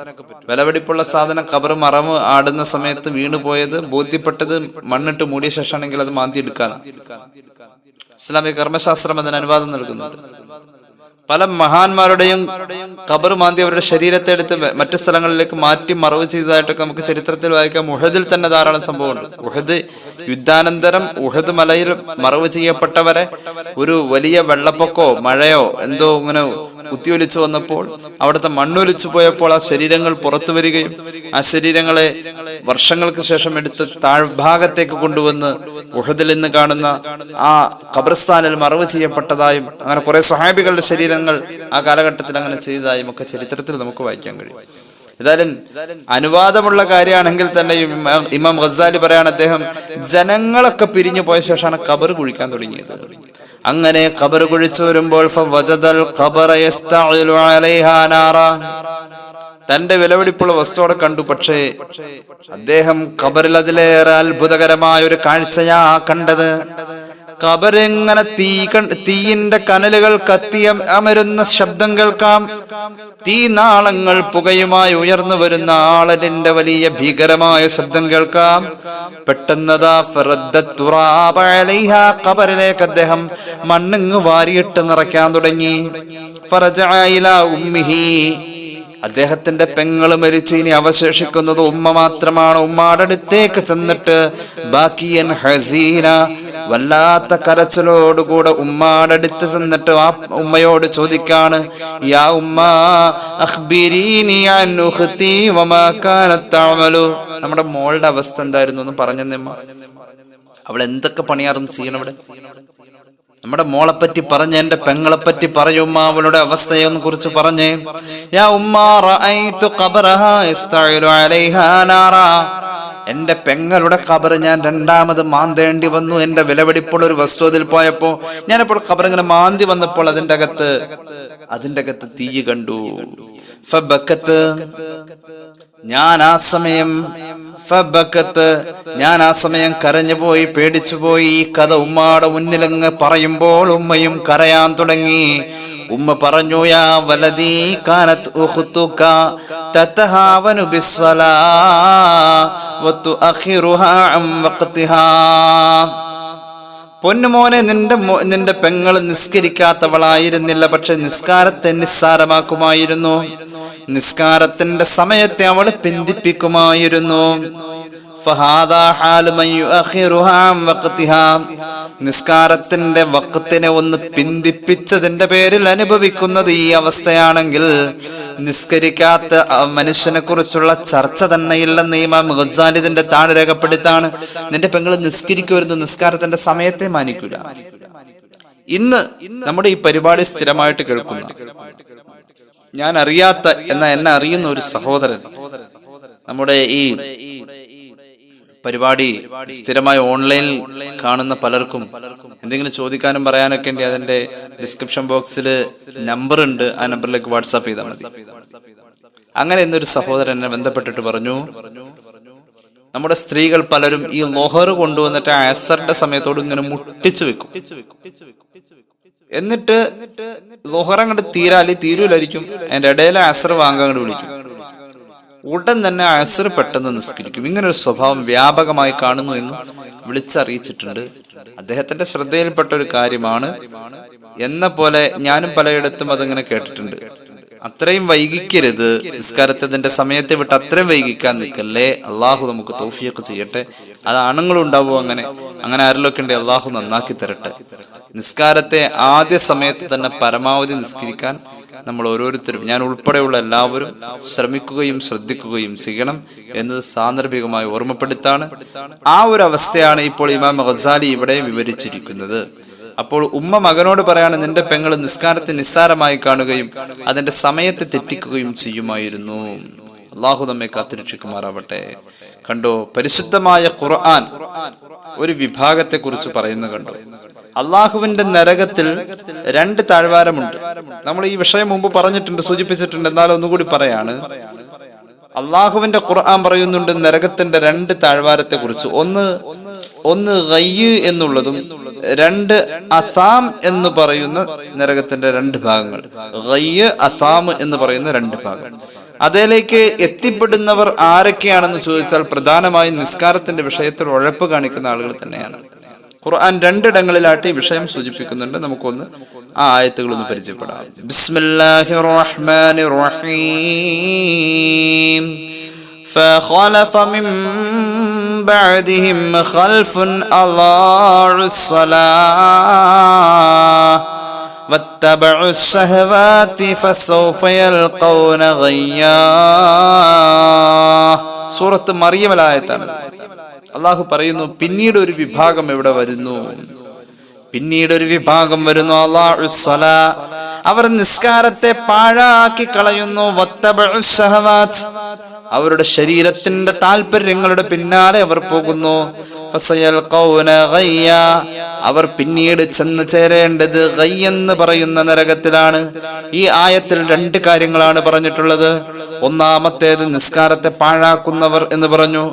വിലപിടിപ്പുള്ള സാധനം ഖബർ മറവ് ആടുന്ന സമയത്ത് വീണുപോയത് ബോധ്യപ്പെട്ടത് മണ്ണിട്ട് മൂടിയ ശേഷമാണെങ്കിൽ അത് മാന്തി എടുക്കാനാണ്. ഇസ്ലാമിക കർമ്മശാസ്ത്രം അതിന് അനുവാദം നൽകുന്നുണ്ട്. പല മഹാന്മാരുടെയും ഖബർ മാന്തി അവരുടെ ശരീരത്തെ എടുത്ത് മറ്റു സ്ഥലങ്ങളിലേക്ക് മാറ്റി മറവ് ചെയ്തതായിട്ടൊക്കെ നമുക്ക് ചരിത്രത്തിൽ വായിക്കാം. ഉഹദിൽ തന്നെ ധാരാളം സംഭവമുണ്ട്. ഉഹദ് യുദ്ധാനന്തരം ഉഹദ് മലയിൽ മറവ് ചെയ്യപ്പെട്ടവരെ ഒരു വലിയ വെള്ളപ്പൊക്കോ മഴയോ എന്തോ ഇങ്ങനെ കുത്തിയൊലിച്ചു വന്നപ്പോൾ അവിടുത്തെ മണ്ണൊലിച്ചു പോയപ്പോൾ ആ ശരീരങ്ങൾ പുറത്തു വരികയും ആ ശരീരങ്ങളെ വർഷങ്ങൾക്ക് ശേഷം എടുത്ത് താഴ്ഭാഗത്തേക്ക് കൊണ്ടുവന്ന് ഉഹദിൽ നിന്ന് കാണുന്ന ആ ഖബർസ്ഥാനിൽ മറവ് ചെയ്യപ്പെട്ടതായും അങ്ങനെ കുറെ സ്വഹാബികളുടെ ശരീരങ്ങൾ ആ കാലഘട്ടത്തിൽ അങ്ങനെ ചെയ്തതായും ഒക്കെ ചരിത്രത്തിൽ നമുക്ക് വായിക്കാൻ കഴിയും. ഏതായാലും അനുവാദമുള്ള കാര്യമാണെങ്കിൽ തന്നെ ഇമാം ഗസാലി പറയാണ്, അദ്ദേഹം ജനങ്ങളൊക്കെ പിരിഞ്ഞു പോയ ശേഷമാണ് ഖബർ കുഴിക്കാൻ തുടങ്ങിയത്. അങ്ങനെ ഖബർ കുഴിച്ചു വരുമ്പോൾ തന്റെ വിലപിടിപ്പുള്ള വസ്തുവോടെ കണ്ടു. പക്ഷേ അദ്ദേഹം ഖബറിൽ അതിലേറെ അത്ഭുതകരമായ ഒരു കാഴ്ചയാ കണ്ടത്. ഖബറിങ്ങനെ തീയിന്റെ കനലുകൾ അമരുന്ന ശബ്ദം കേൾക്കാം. തീനാളങ്ങൾ പുകയുമായി ഉയർന്നു വരുന്ന ആളലിന്റെ വലിയ ഭീകരമായ ശബ്ദം കേൾക്കാം. പെട്ടെന്നതാ ഖബറിലേക്ക് അദ്ദേഹം മണ്ണിങ് വാരിയിട്ട് നിറയ്ക്കാൻ തുടങ്ങി. അദ്ദേഹത്തിന്റെ പെങ്ങള് മരിച്ചു, ഇനി അവശേഷിക്കുന്നത് ഉമ്മ മാത്രമാണ്. ഉമ്മാടെ അടുത്തേക്ക് ചെന്നിട്ട് ബാക്കിയൻ ഹസീന, വല്ലാത്ത കരച്ചിലോടുകൂടെ ഉമ്മാടെ അടുത്ത് ചെന്നിട്ട് ആ ഉമ്മയോട് ചോദിക്കാണ്, യാ ഉമ്മ അഖ്ബിരീനി അൻ ഉഖ്തി വമാ കാനത് തഅമലു. നമ്മുടെ മോളുടെ അവസ്ഥ എന്തായിരുന്നു എന്ന് പറഞ്ഞെന്നമ്മ. അവൾ എന്തൊക്കെ പണിയാറും ചെയ്യണം ഇവിടെ? നമ്മുടെ മോളെപ്പറ്റി പറഞ്ഞ്, എന്റെ പെങ്ങളെപ്പറ്റി പറയുമ്മ, അവളുടെ അവസ്ഥയെ കുറിച്ച് പറഞ്ഞേ. യാ ഉമ്മ റഅയ്തു ഖബറഹാ യസ്തഇലു അലൈഹാ നാറാ. എന്റെ പെങ്ങളുടെ ഖബർ ഞാൻ രണ്ടാമത് മാന്തേണ്ടി വന്നു. എന്റെ വിലപിടിപ്പുള്ള ഒരു വസ്തു അതിൽ പോയപ്പോ ഞാനിപ്പോൾ ഖബർ ഇങ്ങനെ മാന്തി വന്നപ്പോൾ അതിന്റെ അകത്ത് തീ കണ്ടു. ഫബക്കത്ത്, ഞാൻ ആ സമയം കരഞ്ഞുപോയി, പേടിച്ചുപോയി. ഈ കഥ ഉമ്മാടെ മുന്നിലങ്ങ് പറയുമ്പോൾ ഉമ്മയും കരയാൻ തുടങ്ങി. ഉമ്മ പറഞ്ഞു, യാ വലദീ കാനത് ഉഖ്തുക തതഹാവനു ബിസ്സലാ വതുഅഖിറുഹാ അൻ വഖ്തിഹാ. പൊന്നുമോനെ, നിന്റെ പെങ്ങൾ നിസ്കരിക്കാത്തവളായിരുന്നില്ല, പക്ഷെ നിസ്കാരത്തെ നിസ്സാരമാക്കുമായിരുന്നു. നിസ്കാരത്തിന്റെ സമയത്തെ അവൾ പിന്തിപ്പിക്കുമായിരുന്നു. നിസ്കാരത്തിന്റെ വഖത്തിനെ ഒന്ന് പിന്തിപ്പിച്ചതിന്റെ പേരിൽ അനുഭവിക്കുന്നത് ഈ അവസ്ഥയാണെങ്കിൽ നിസ്കരിക്കാത്ത മനുഷ്യനെ കുറിച്ചുള്ള ചർച്ച തന്നെ ഇല്ലെന്ന് ഇമാം ഗസാലി ഇതിന്റെ താഴെ രേഖപ്പെടുത്താണ്. നിന്റെ പെങ്ങൾ നിസ്കരിക്കുമായിരുന്നു, നിസ്കാരത്തിന്റെ സമയത്തെ മാനിക്കൂല. ഇന്ന് നമ്മുടെ ഈ പരിപാടി സ്ഥിരമായിട്ട് കേൾക്കുന്ന, ഞാൻ അറിയാത്ത എന്നെ അറിയുന്ന ഒരു സഹോദരൻ നമ്മുടെ ഈ പരിപാടി സ്ഥിരമായി ഓൺലൈനിൽ കാണുന്ന പലർക്കും എന്തെങ്കിലും ചോദിക്കാനും പറയാനൊക്കെ ഉണ്ട്. അതിന്റെ ഡിസ്ക്രിപ്ഷൻ ബോക്സിൽ നമ്പർ ഉണ്ട്, ആ നമ്പറിലേക്ക് വാട്സാപ്പ് ചെയ്താൽ മതി. അങ്ങനെ എന്നൊരു സഹോദരൻ എന്നെ ബന്ധപ്പെട്ടിട്ട് പറഞ്ഞു, നമ്മുടെ സ്ത്രീകൾ പലരും ഈ ലൊഹർ കൊണ്ടുവന്നിട്ട് അസറിന്റെ സമയത്തോട് ഇങ്ങനെ മുട്ടിച്ചു വെക്കും. എന്നിട്ട് ലൊഹർ അങ്ങോട്ട് തീരൂലായിരിക്കും, അതിന്റെ ഇടയിലെ അസർ വാങ്ങാൻ അങ്ങോട്ട് വിളിക്കും. ഉടൻ തന്നെ അസർ പെട്ടെന്ന് നിസ്കരിക്കും. ഇങ്ങനെ ഒരു സ്വഭാവം വ്യാപകമായി കാണുന്നു എന്ന് വിളിച്ചറിയിച്ചിട്ടുണ്ട്. അദ്ദേഹത്തിന്റെ ശ്രദ്ധയിൽപ്പെട്ട ഒരു കാര്യമാണ് എന്ന പോലെ ഞാനും പലയിടത്തും അതങ്ങനെ കേട്ടിട്ടുണ്ട്. അത്രയും വൈകിക്കരുത്, നിസ്കാരത്തിന്റെ സമയത്തെ വിട്ട് അത്രയും വൈകിക്കാൻ നിൽക്കല്ലേ. അള്ളാഹു നമുക്ക് തൗഫീഖ് ചെയ്യട്ടെ. അത് ആണുങ്ങളും ഉണ്ടാവും, അങ്ങനെ ആരിലൊക്കെ ഉണ്ട്, അള്ളാഹു നന്നാക്കി തരട്ടെ. നിസ്കാരത്തെ ആദ്യ സമയത്ത് തന്നെ പരമാവധി നിസ്കരിക്കാൻ നമ്മൾ ഓരോരുത്തരും, ഞാൻ ഉൾപ്പെടെയുള്ള എല്ലാവരും ശ്രമിക്കുകയും ശ്രദ്ധിക്കുകയും ചെയ്യണം എന്നത് സാന്ദർഭികമായി ഓർമ്മപ്പെടുത്താണ്. ആ ഒരു അവസ്ഥയാണ് ഇപ്പോൾ ഇമാം ഗസാലി ഇവിടെ വിവരിച്ചിരിക്കുന്നത്. അപ്പോൾ ഉമ്മ മകനോട് പറയാണ്, നിന്റെ പെങ്ങൾ നിസ്കാരത്തെ നിസ്സാരമായി കാണുകയും അതിന്റെ സമയത്തെ തെറ്റിക്കുകയും ചെയ്യുമായിരുന്നു. അള്ളാഹു നമ്മെ കാത്തിരക്ഷിക്കുമാറാവട്ടെ. കണ്ടോ, പരിശുദ്ധമായ ഖുർആൻ ഒരു വിഭാഗത്തെ കുറിച്ച് പറയുന്നത് കണ്ടോ. അള്ളാഹുവിന്റെ നരകത്തിൽ 2 താഴ്വാരമുണ്ട്. നമ്മൾ ഈ വിഷയം മുമ്പ് പറഞ്ഞിട്ടുണ്ട്, സൂചിപ്പിച്ചിട്ടുണ്ട്. എന്നാലും ഒന്നുകൂടി പറയാണ്. അള്ളാഹുവിന്റെ ഖുർആൻ പറയുന്നുണ്ട് നരകത്തിന്റെ 2 താഴ്വാരത്തെ കുറിച്ച്. ഒന്ന് ഗയ്യ് എന്നുള്ളതും 2 അസാം എന്ന് പറയുന്ന നരകത്തിന്റെ 2 ഭാഗങ്ങൾ. ഗയ്യ്, അസാം എന്ന് പറയുന്ന 2 ഭാഗം. അതിലേക്ക് എത്തിപ്പെടുന്നവർ ആരൊക്കെയാണെന്ന് ചോദിച്ചാൽ പ്രധാനമായും നിസ്കാരത്തിന്റെ വിഷയത്തിൽ ഉഴപ്പ് കാണിക്കുന്ന ആളുകൾ തന്നെയാണ്. ഖുർആൻ 2 ഇടങ്ങളിലായിട്ട് ഈ വിഷയം സൂചിപ്പിക്കുന്നുണ്ട്. നമുക്കൊന്ന് ആ ആയത്തുകൾ ഒന്ന് പരിചയപ്പെടാം. ബിസ്മില്ലാഹിർ റഹ്മാനിർ റഹീം. فخلف من بعدهم خلف أضاعوا الصلاة واتبعوا الشهوات فسوف يلقون غيا. സൂറത്ത് മറിയമിലെ ആയത്താണ്. അള്ളാഹു പറയുന്നു, പിന്നീട് ഒരു വിഭാഗം ഇവിടെ വരുന്നു. അല്ലാഹു സ്വലാ, അവർ നിസ്കാരത്തെ പാഴാക്കി കളയുന്നു. അവരുടെ ശരീരത്തിന്റെ താല്പര്യങ്ങളുടെ പിന്നാലെ അവർ പോകുന്നു. അവർ പിന്നീട് ചെന്ന് ചേരേണ്ടത് ഗയ്യ് എന്ന് പറയുന്ന നരകത്തിലാണ്. ഈ ആയത്തിൽ 2 കാര്യങ്ങളാണ് പറഞ്ഞിട്ടുള്ളത്. ഒന്നാമത്തേത് നിസ്കാരത്തെ പാഴാക്കുന്നവർ എന്ന് പറഞ്ഞു.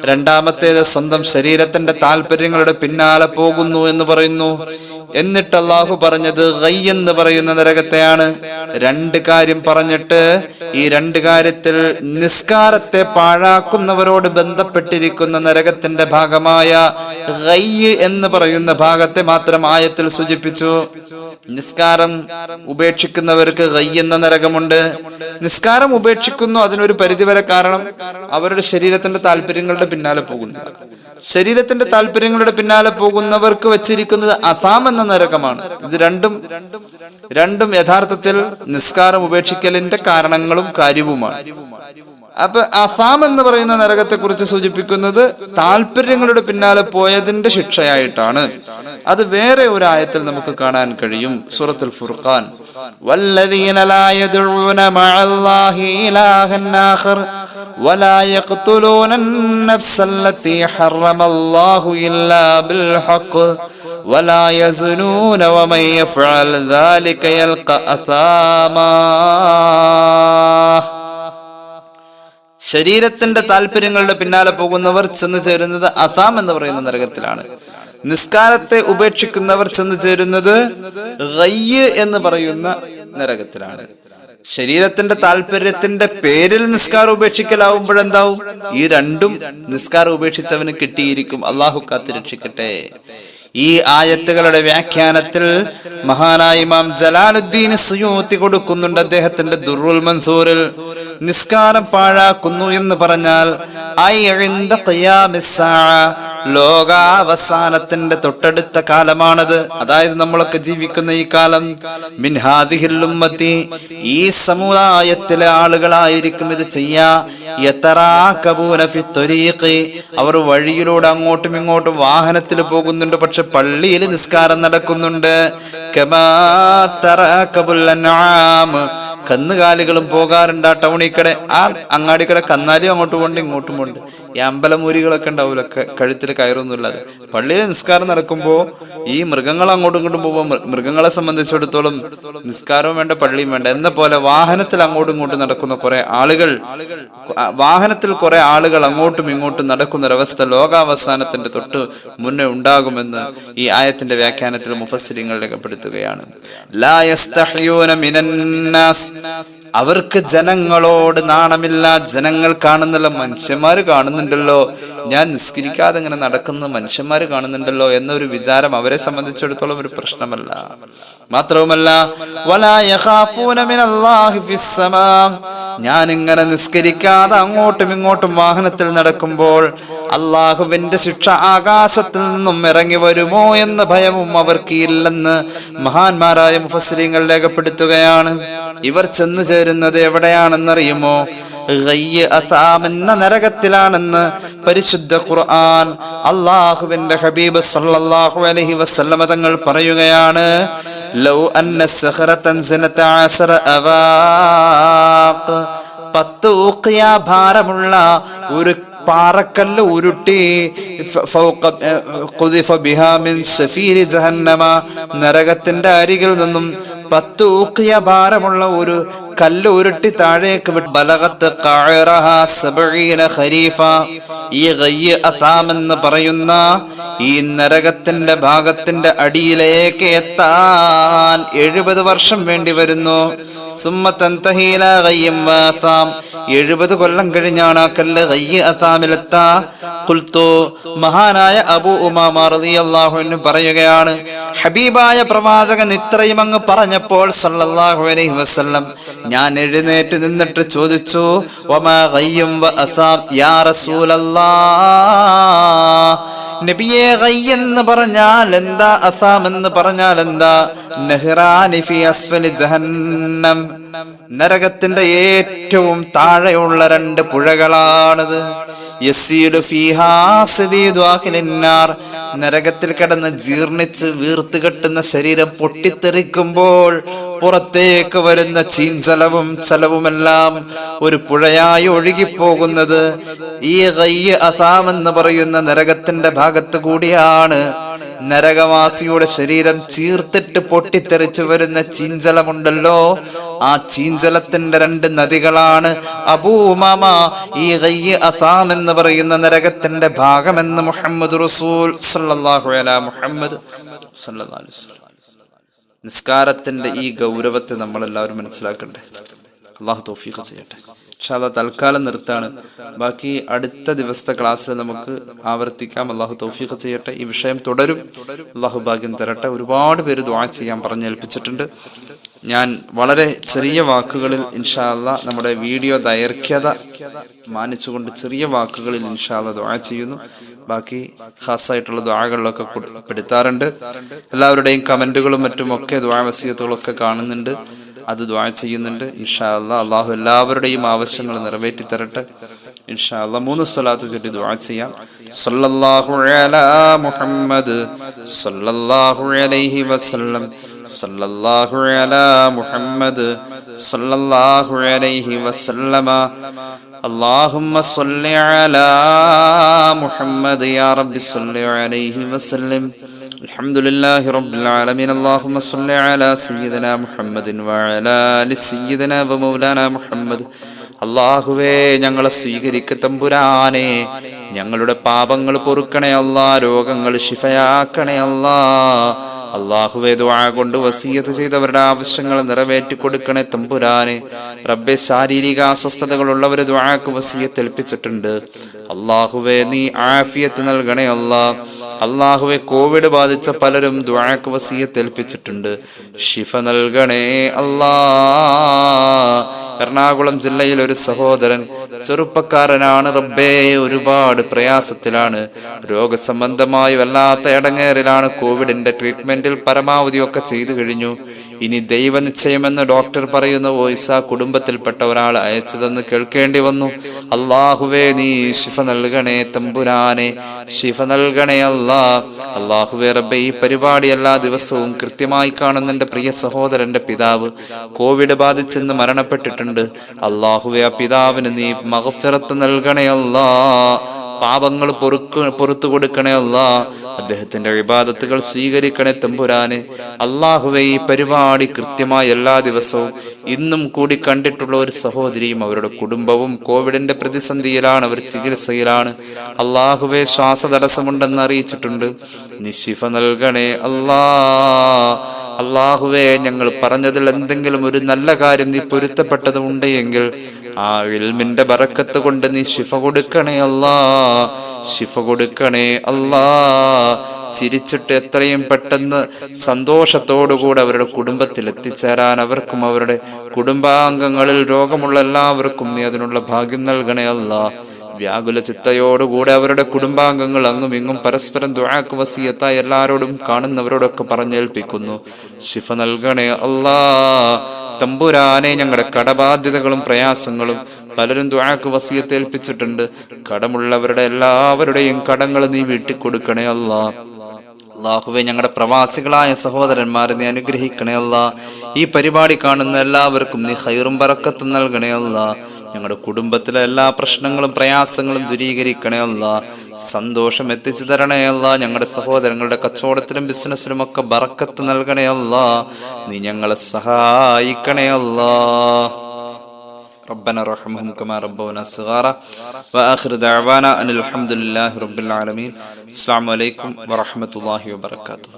രണ്ടാമത്തേത് സ്വന്തം ശരീരത്തിന്റെ താല്പര്യങ്ങളുടെ പിന്നാലെ പോകുന്നു എന്ന് പറയുന്നു. എന്നിട്ട് അള്ളാഹു പറഞ്ഞത് ഗയ്യ് എന്ന് പറയുന്ന നരകത്തെയാണ്. 2 കാര്യം പറഞ്ഞിട്ട് ഈ 2 കാര്യത്തിൽ നിസ്കാരത്തെ പാഴാക്കുന്നവരോട് ബന്ധപ്പെട്ടിരിക്കുന്ന നരകത്തിന്റെ ഭാഗമായ ഗയ്യ് എന്ന് പറയുന്ന ഭാഗത്തെ മാത്രം ആയത്തിൽ സൂചിപ്പിച്ചു. നിസ്കാരം ഉപേക്ഷിക്കുന്നവർക്ക് ഗയ്യ് എന്ന നരകമുണ്ട്. നിസ്കാരം ഉപേക്ഷിക്കുന്നു, അതിനൊരു പരിധിവരെ. കാരണം അവരുടെ ശരീരത്തിന്റെ താല്പര്യങ്ങളുടെ പിന്നാലെ പോകുന്നു. ശരീരത്തിന്റെ താല്പര്യങ്ങളുടെ പിന്നാലെ പോകുന്നവർക്ക് വെച്ചിരിക്കുന്നത് അസാം എന്ന നരകമാണ്. ഇത് രണ്ടും യഥാർത്ഥത്തിൽ നിസ്കാരം ഉപേക്ഷിക്കലിന്റെ കാരണങ്ങളും കാര്യവുമാണ്. അപ്പൊ അസാം എന്ന് പറയുന്ന നരകത്തെ കുറിച്ച് സൂചിപ്പിക്കുന്നത് താല്പര്യങ്ങളുടെ പിന്നാലെ പോയതിന്റെ ശിക്ഷയായിട്ടാണ്. അത് വേറെ ഒരു ആയത്തിൽ നമുക്ക് കാണാൻ കഴിയും. സൂറത്തുൽ ഫുർഖാൻ, വല്ലദീന ലാ യദ്ഉന മഅല്ലാഹി ഇലാഹൻ ആഖർ വലാ യഖ്തുലൂന അൻ-നഫ്സല്ലതീ ഹറമല്ലാഹു ഇല്ലാ ബിൽ ഹഖ് വലാ യസ്നൂന വമൻ യഫ്അൽ ദാലിക യൽഖ അസാമാ. ശരീരത്തിന്റെ താല്പര്യങ്ങളുടെ പിന്നാലെ പോകുന്നവർ ചെന്ന് ചേരുന്നത് അസാം എന്ന് പറയുന്ന നരകത്തിലാണ്. നിസ്കാരത്തെ ഉപേക്ഷിക്കുന്നവർ ചെന്ന് ചേരുന്നത് ഗയ്യ് എന്ന് പറയുന്ന നരകത്തിലാണ്. ശരീരത്തിന്റെ താല്പര്യത്തിന്റെ പേരിൽ നിസ്കാരം ഉപേക്ഷിക്കലാവുമ്പോഴെന്താവും? ഈ 2 നിസ്കാരം ഉപേക്ഷിച്ചവന് കിട്ടിയിരിക്കും. അള്ളാഹു കാത്തിരക്ഷിക്കട്ടെ. ഈ ആയത്തുകളുടെ വ്യാഖ്യാനത്തിൽ മഹാനായ ഇമാം ജലാലുദ്ദീൻ സുയൂത്തി കൊടുക്കുന്നുണ്ട് അദ്ദേഹത്തിന്റെ ദുർറുൽ മൻസൂറിൽ. നിസ്കാരം പാഴാക്കുന്നു എന്ന് പറഞ്ഞാൽ ലോകാവസാനത്തിന്റെ തൊട്ടടുത്ത കാലമാണത്. അതായത് നമ്മളൊക്കെ ജീവിക്കുന്ന ഈ കാലം. മിൻ ഹാദിഹിൽ ഉമ്മത്തി, ഈ സമുദായത്തിലെ ആളുകളായിരിക്കും ഇത് ചെയ്യാ. യതറാകബൂന ഫി ത്വരീഖി, അവർ വഴിയിലൂടെ അങ്ങോട്ടും ഇങ്ങോട്ടും വാഹനത്തിൽ പോകുന്നുണ്ട്, പക്ഷെ പള്ളിയിൽ നിസ്കാരം നടക്കുന്നുണ്ട്. കമാ തറാകബുൽ അൻആം, കന്നുകാലികളും പോകാറുണ്ട് ആ ടൗണിക്കടെ. ആ അങ്ങാടിക്കടെ കന്നാലിയും അങ്ങോട്ടും പോണ്ട് ഇങ്ങോട്ടും പോണ്ട്. ഈ അമ്പലമൂരികളൊക്കെ ഉണ്ടാവില്ല, കഴുത്തിൽ കയറൊന്നുമില്ലാതെ. പള്ളിയിൽ നിസ്കാരം നടക്കുമ്പോൾ ഈ മൃഗങ്ങൾ അങ്ങോട്ടും ഇങ്ങോട്ടും പോകുമ്പോൾ മൃഗങ്ങളെ സംബന്ധിച്ചിടത്തോളം നിസ്കാരവും വേണ്ട പള്ളിയും വേണ്ട എന്ന പോലെ വാഹനത്തിൽ അങ്ങോട്ടും ഇങ്ങോട്ടും നടക്കുന്ന കുറെ ആളുകൾ, വാഹനത്തിൽ കുറെ ആളുകൾ അങ്ങോട്ടും ഇങ്ങോട്ടും നടക്കുന്ന ഒരവസ്ഥ ലോകാവസാനത്തിന്റെ തൊട്ട് മുന്നേ ഉണ്ടാകുമെന്ന് ഈ ആയത്തിന്റെ വ്യാഖ്യാനത്തിൽ മുഫസ്സിരിങ്ങൾ രേഖപ്പെടുത്തുകയാണ്. ലാ യസ്തഹ്യൂന മിനന്നാസ്, അവർക്ക് ജനങ്ങളോട് നാണമില്ല. ജനങ്ങൾ കാണുന്നല്ലോ, മനുഷ്യന്മാര് കാണുന്നുണ്ടല്ലോ, ഞാൻ നിസ്കരിക്കാതെ ഇങ്ങനെ നടക്കുന്ന മനുഷ്യന്മാര് കാണുന്നുണ്ടല്ലോ എന്നൊരു വിചാരം അവരെ സംബന്ധിച്ചിടത്തോളം ഒരു പ്രശ്നമല്ല. മാത്രവുമല്ല വലാ യഖാഫൂന മിനല്ലാഹി ഫിസ്സമാ, ഞാൻ ഇങ്ങനെ നിസ്കരിക്കാതെ അങ്ങോട്ടും ഇങ്ങോട്ടും വാഹനത്തിൽ നടക്കുമ്പോൾ അള്ളാഹുവിന്റെ ശിക്ഷ ആകാശത്തിൽ നിന്നും ഇറങ്ങി വരുമോ എന്ന ഭയവും അവർക്ക് ഇല്ലെന്ന് മഹാന്മാരായ മുഫസ്സിരീങ്ങൾ രേഖപ്പെടുത്തുകയാണ്. ഇവർ ചെന്നു ചേരുന്നത് എവിടെയാണെന്നറിയുമോ? ഗയ്യ് അസാം എന്ന നരകത്തിലാണെന്ന് പരിശുദ്ധ ഖുർആൻ അള്ളാഹുവിന്റെ ഹബീബ് സല്ലല്ലാഹു അലൈഹി വസല്ലമ തങ്ങൾ പറയുകയാണ്. ലൗ അന്ന സഖറതൻ സനത 10 അവാഖ്, 10 ഊഖിയ ഭാരമുള്ള ഒരു പാറക്കല്ല് ഉരുട്ടി നരകത്തിന്റെ അരികിൽ നിന്നും 10 ഊഖിയ ഭാരമുള്ള ഒരു കല്ല് ഉരുട്ടി താഴേക്ക് വിട്ട് ബലഗത്ത് ഖഅറഹ 70 ഖരീഫ, ഈ ഗയ്യ് അസാം എന്ന് പറയുന്ന ഈ നരകത്തിന്റെ ഭാഗത്തിന്റെ അടിയിലേക്ക് എത്താൻ 70 വർഷം വേണ്ടി വരുന്നു. 70 കൊല്ലം കഴിഞ്ഞാണ് ആ കല്ല് ഗയ്യ് അസാമിലെത്താ. ഖുൽതു, മഹാനായ അബൂ ഉമാമ റളിയല്ലാഹു അൻഹു പറയുകയാണ്, ഹബീബായ പ്രവാചകൻ ഇത്രയും അങ്ങ് പറഞ്ഞപ്പോൾ സല്ലല്ലാഹു അലൈഹി വസല്ലം ഞാൻ എഴുന്നേറ്റ് നിന്നിട്ട് ചോദിച്ചു, വമാ ഗയ്യും വ അസാം യാ റസൂലല്ലാഹ്, നബിയെ ഗയ്യ് എന്ന് പറഞ്ഞാൽ എന്താ, അസാം എന്ന് പറഞ്ഞാൽ എന്താ? നഹ്റാനി ഫി അസ്ഫലി ജഹന്നം, നരകത്തിന്റെ ഏറ്റവും താഴെയുള്ള 2 പുഴകളാണത്. യസീലു ഫീഹാ സദീദു അഖിലിന്നാർ, നരകത്തിൽ കിടന്ന് ജീർണിച്ച് വീർത്ത് കെട്ടുന്ന ശരീരം പൊട്ടിത്തെറിക്കുമ്പോൾ പുറത്തേക്ക് വരുന്ന ചീഞ്ചലവും ചലവുമെല്ലാം ഒരു പുഴയായി ഒഴുകിപ്പോകുന്നത് ഈ ഗയ്യ് അസാം എന്ന് പറയുന്ന നരകത്തിന്റെ ഭാഗത്ത് കൂടിയാണ്. നരകവാസിയുടെ ശരീരം ചീർത്തിട്ട് പൊട്ടിത്തെറിച്ചു വരുന്ന ചീഞ്ചലമുണ്ടല്ലോ, ആ ചീഞ്ചലത്തിന്റെ 2 നദികളാണ് അബൂ ഉമാമ ഈ ഗയ്യ് അസാം എന്ന് പറയുന്ന നരകത്തിന്റെ ഭാഗമെന്ന് മുഹമ്മദ് റസൂൽ സല്ലല്ലാഹു അലൈഹി മുഹമ്മദ് സല്ലല്ലാഹു അലൈഹി വസല്ലം. നിസ്കാരത്തിന്റെ ഈ ഗൗരവത്തെ നമ്മൾ എല്ലാവരും മനസ്സിലാക്കണ്ടേ. അള്ളാഹു തൗഫീഖ് ചെയ്യട്ടെ. ഇൻഷാ അല്ലാഹ് തൽക്കാലം നിർത്താണ്. ബാക്കി അടുത്ത ദിവസത്തെ ക്ലാസ്സിൽ നമുക്ക് ആവർത്തിക്കാം. അള്ളാഹു തൗഫീഖ് ചെയ്യട്ടെ. ഈ വിഷയം തുടരും. അള്ളാഹു ഭാഗ്യം തരട്ടെ. ഒരുപാട് പേര് ദുആ ചെയ്യാൻ പറഞ്ഞേൽപ്പിച്ചിട്ടുണ്ട്. ഞാൻ വളരെ ചെറിയ വാക്കുകളിൽ ഇൻഷാ അല്ലാഹ് നമ്മുടെ വീഡിയോ ദൈർഘ്യത മാനിച്ചുകൊണ്ട് ചെറിയ വാക്കുകളിൽ ഇൻഷാ അല്ലാഹ് ദുആ ചെയ്യുന്നു. ബാക്കി ഖാസായിട്ടുള്ള ദുആകളിലൊക്കെ പെടുത്താറുണ്ട്. എല്ലാവരുടെയും കമന്റുകളും മറ്റും ഒക്കെ ദുആ വസിയത്തുകളൊക്കെ കാണുന്നുണ്ട്, അത് ദുആ ചെയ്യുന്നുണ്ട്. ഇൻഷാ അല്ലാഹ് അല്ലാഹു എല്ലാവരുടെയും ആവശ്യങ്ങൾ നിറവേറ്റി തരട്ടെ. ഇൻഷാ അല്ലാഹ് 3 സ്വലാത്ത് ചൊല്ലി ദുആ ചെയ്യാം. സല്ലല്ലാഹു അലാ മുഹമ്മദ് സല്ലല്ലാഹു അലൈഹി വസല്ലം, സല്ലല്ലാഹു അലാ മുഹമ്മദ് സല്ലല്ലാഹു അലൈഹി വസല്ലമ, اللهم صل على محمد يا رب صل عليه وسلم. الحمد لله رب العالمين. اللهم صل على سيدنا محمد وعلى آل سيدنا ومولانا محمد. അല്ലാഹുവേ, ഞങ്ങളെ സ്വീകരിക്ക തമ്പുരാനെ, ഞങ്ങളുടെ പാപങ്ങൾ പൊറുക്കണേ അല്ലാ, രോഗങ്ങൾ ശിഫയാക്കണേ അല്ലാ. അല്ലാഹുവേ, ദുആ കൊണ്ട് വസിയത്ത് ചെയ്തവരുടെ ആവശ്യങ്ങൾ നിറവേറ്റി കൊടുക്കണേ തമ്പുരാനെ. റബ്ബേ, ശാരീരിക അസ്വസ്ഥതകളുള്ളവർ ദുആക്ക് വസിയത്ത് ഏൽപ്പിച്ചിട്ടുണ്ട്. അല്ലാഹുവേ, നീ ആഫിയത്ത് നൽകണേ അല്ലാ. അല്ലാഹുവേ, കോവിഡ് ബാധിച്ച പലരും ദുആക്ക് വസിയത്ത് ഏൽപ്പിച്ചിട്ടുണ്ട്. ശിഫ നൽകണേ അല്ലാ. എറണാകുളം ജില്ലയിൽ ഒരു സഹോദരൻ ചെറുപ്പക്കാരനാണ് റബ്ബേ, ഒരുപാട് പ്രയാസത്തിലാണ്, രോഗസംബന്ധമായി വല്ലാത്ത ഇടങ്ങേറിലാണ്. കോവിഡിന്റെ ട്രീറ്റ്മെന്റിൽ പരമാവധി ഒക്കെ ചെയ്തു കഴിഞ്ഞു. ഇനി ദൈവനിശ്ചയമെന്ന് ഡോക്ടർ പറയുന്ന വോയിസ് ആ കുടുംബത്തിൽപ്പെട്ട ഒരാൾ അയച്ചതെന്ന് കേൾക്കേണ്ടി വന്നു. അള്ളാഹുവേ, നീ ശിഫ നൽകണേ തമ്പുരാനെ, ശിഫ നൽകണേ അല്ലാ. അള്ളാഹുവേ റബ്ബേ, ഈ പരിപാടി എല്ലാ ദിവസവും കൃത്യമായി കാണുന്ന എന്റെ പ്രിയ സഹോദരന്റെ പിതാവ് കോവിഡ് ബാധിച്ചെന്ന് മരണപ്പെട്ടിട്ടുണ്ട്. അള്ളാഹുവേ, ആ പിതാവിന് നീ മഗ്ഫിറത്ത് നൽകണേ അല്ലാ, പാപങ്ങൾ പൊറുത്തു കൊടുക്കണേ അല്ലാ, അദ്ദേഹത്തിന്റെ ഇബാദത്തുകൾ സ്വീകരിക്കണേ തമ്പുരാനെ. അള്ളാഹുവേ, ഈ പരിപാടി കൃത്യമായി എല്ലാ ദിവസവും ഇന്നും കൂടി കണ്ടിട്ടുള്ള ഒരു സഹോദരിയും അവരുടെ കുടുംബവും കോവിഡിന്റെ പ്രതിസന്ധിയിലാണ്, അവർ ചികിത്സയിലാണ്. അള്ളാഹുവേ, ശ്വാസതടസ്സമുണ്ടെന്ന് അറിയിച്ചിട്ടുണ്ട്, നീ ശിഫ നൽകണേ അല്ലാ. അള്ളാഹുവേ, ഞങ്ങൾ പറഞ്ഞതിൽ എന്തെങ്കിലും ഒരു നല്ല കാര്യം നീ പൊരുത്തപ്പെട്ടത് ഉണ്ടെങ്കിൽ ആ ഇൽമിന്റെ ബറക്കത്ത് കൊണ്ട് നീ ശിഫ കൊടുക്കണേ അല്ലാ, ശിഫ കൊടുക്കണേ അല്ലാ. ചിരിച്ചിട്ട് എത്രയും പെട്ടെന്ന് സന്തോഷത്തോടുകൂടെ അവരുടെ കുടുംബത്തിൽ എത്തിച്ചേരാൻ അവർക്കും അവരുടെ കുടുംബാംഗങ്ങളിൽ രോഗമുള്ള എല്ലാവർക്കും നീ അതിനുള്ള ഭാഗ്യം നൽകണേ അല്ലാ. വ്യാകുല ചിത്തയോടുകൂടെ അവരുടെ കുടുംബാംഗങ്ങൾ അങ്ങും ഇങ്ങും പരസ്പരം ദുആക്ക് വസിയത്തായി എല്ലാവരോടും കാണുന്നവരോടൊക്കെ പറഞ്ഞേൽപ്പിക്കുന്നു, ശിഫ നൽകണേ അല്ലാ. തമ്പുരാനെ, ഞങ്ങളുടെ കടബാധ്യതകളും പ്രയാസങ്ങളും പലരും ദുആക്ക് വസിയത്ത് ഏൽപ്പിച്ചിട്ടുണ്ട്. കടമുള്ളവരുടെ എല്ലാവരുടെയും കടങ്ങൾ നീ വീട്ടിക്കൊടുക്കണേ അല്ലാ. അള്ളാഹുവേ, ഞങ്ങളുടെ പ്രവാസികളായ സഹോദരന്മാരെ നീ അനുഗ്രഹിക്കണേ അല്ലാ. ഈ പരിപാടി കാണുന്ന എല്ലാവർക്കും നീ ഖൈറും ബറക്കത്തും നൽകണേ അല്ലാ. ഞങ്ങളുടെ കുടുംബത്തിലെ എല്ലാ പ്രശ്നങ്ങളും പ്രയാസങ്ങളും ദൂരീകരിക്കണേ അല്ലാ. സന്തോഷം എത്തിച്ചു തരണേ അല്ലാ. ഞങ്ങളുടെ സഹോദരങ്ങളുടെ കച്ചവടത്തിലും ബിസിനസ്സിലും ഒക്കെ ബറക്കത്ത് നൽകണേ അല്ലാ. നീ ഞങ്ങളെ സഹായിക്കണേ അല്ലാ. ربنا ارحمهم كما ربونا صغارا واخر دعوانا ان الحمد لله رب العالمين. السلام عليكم ورحمة الله وبركاته.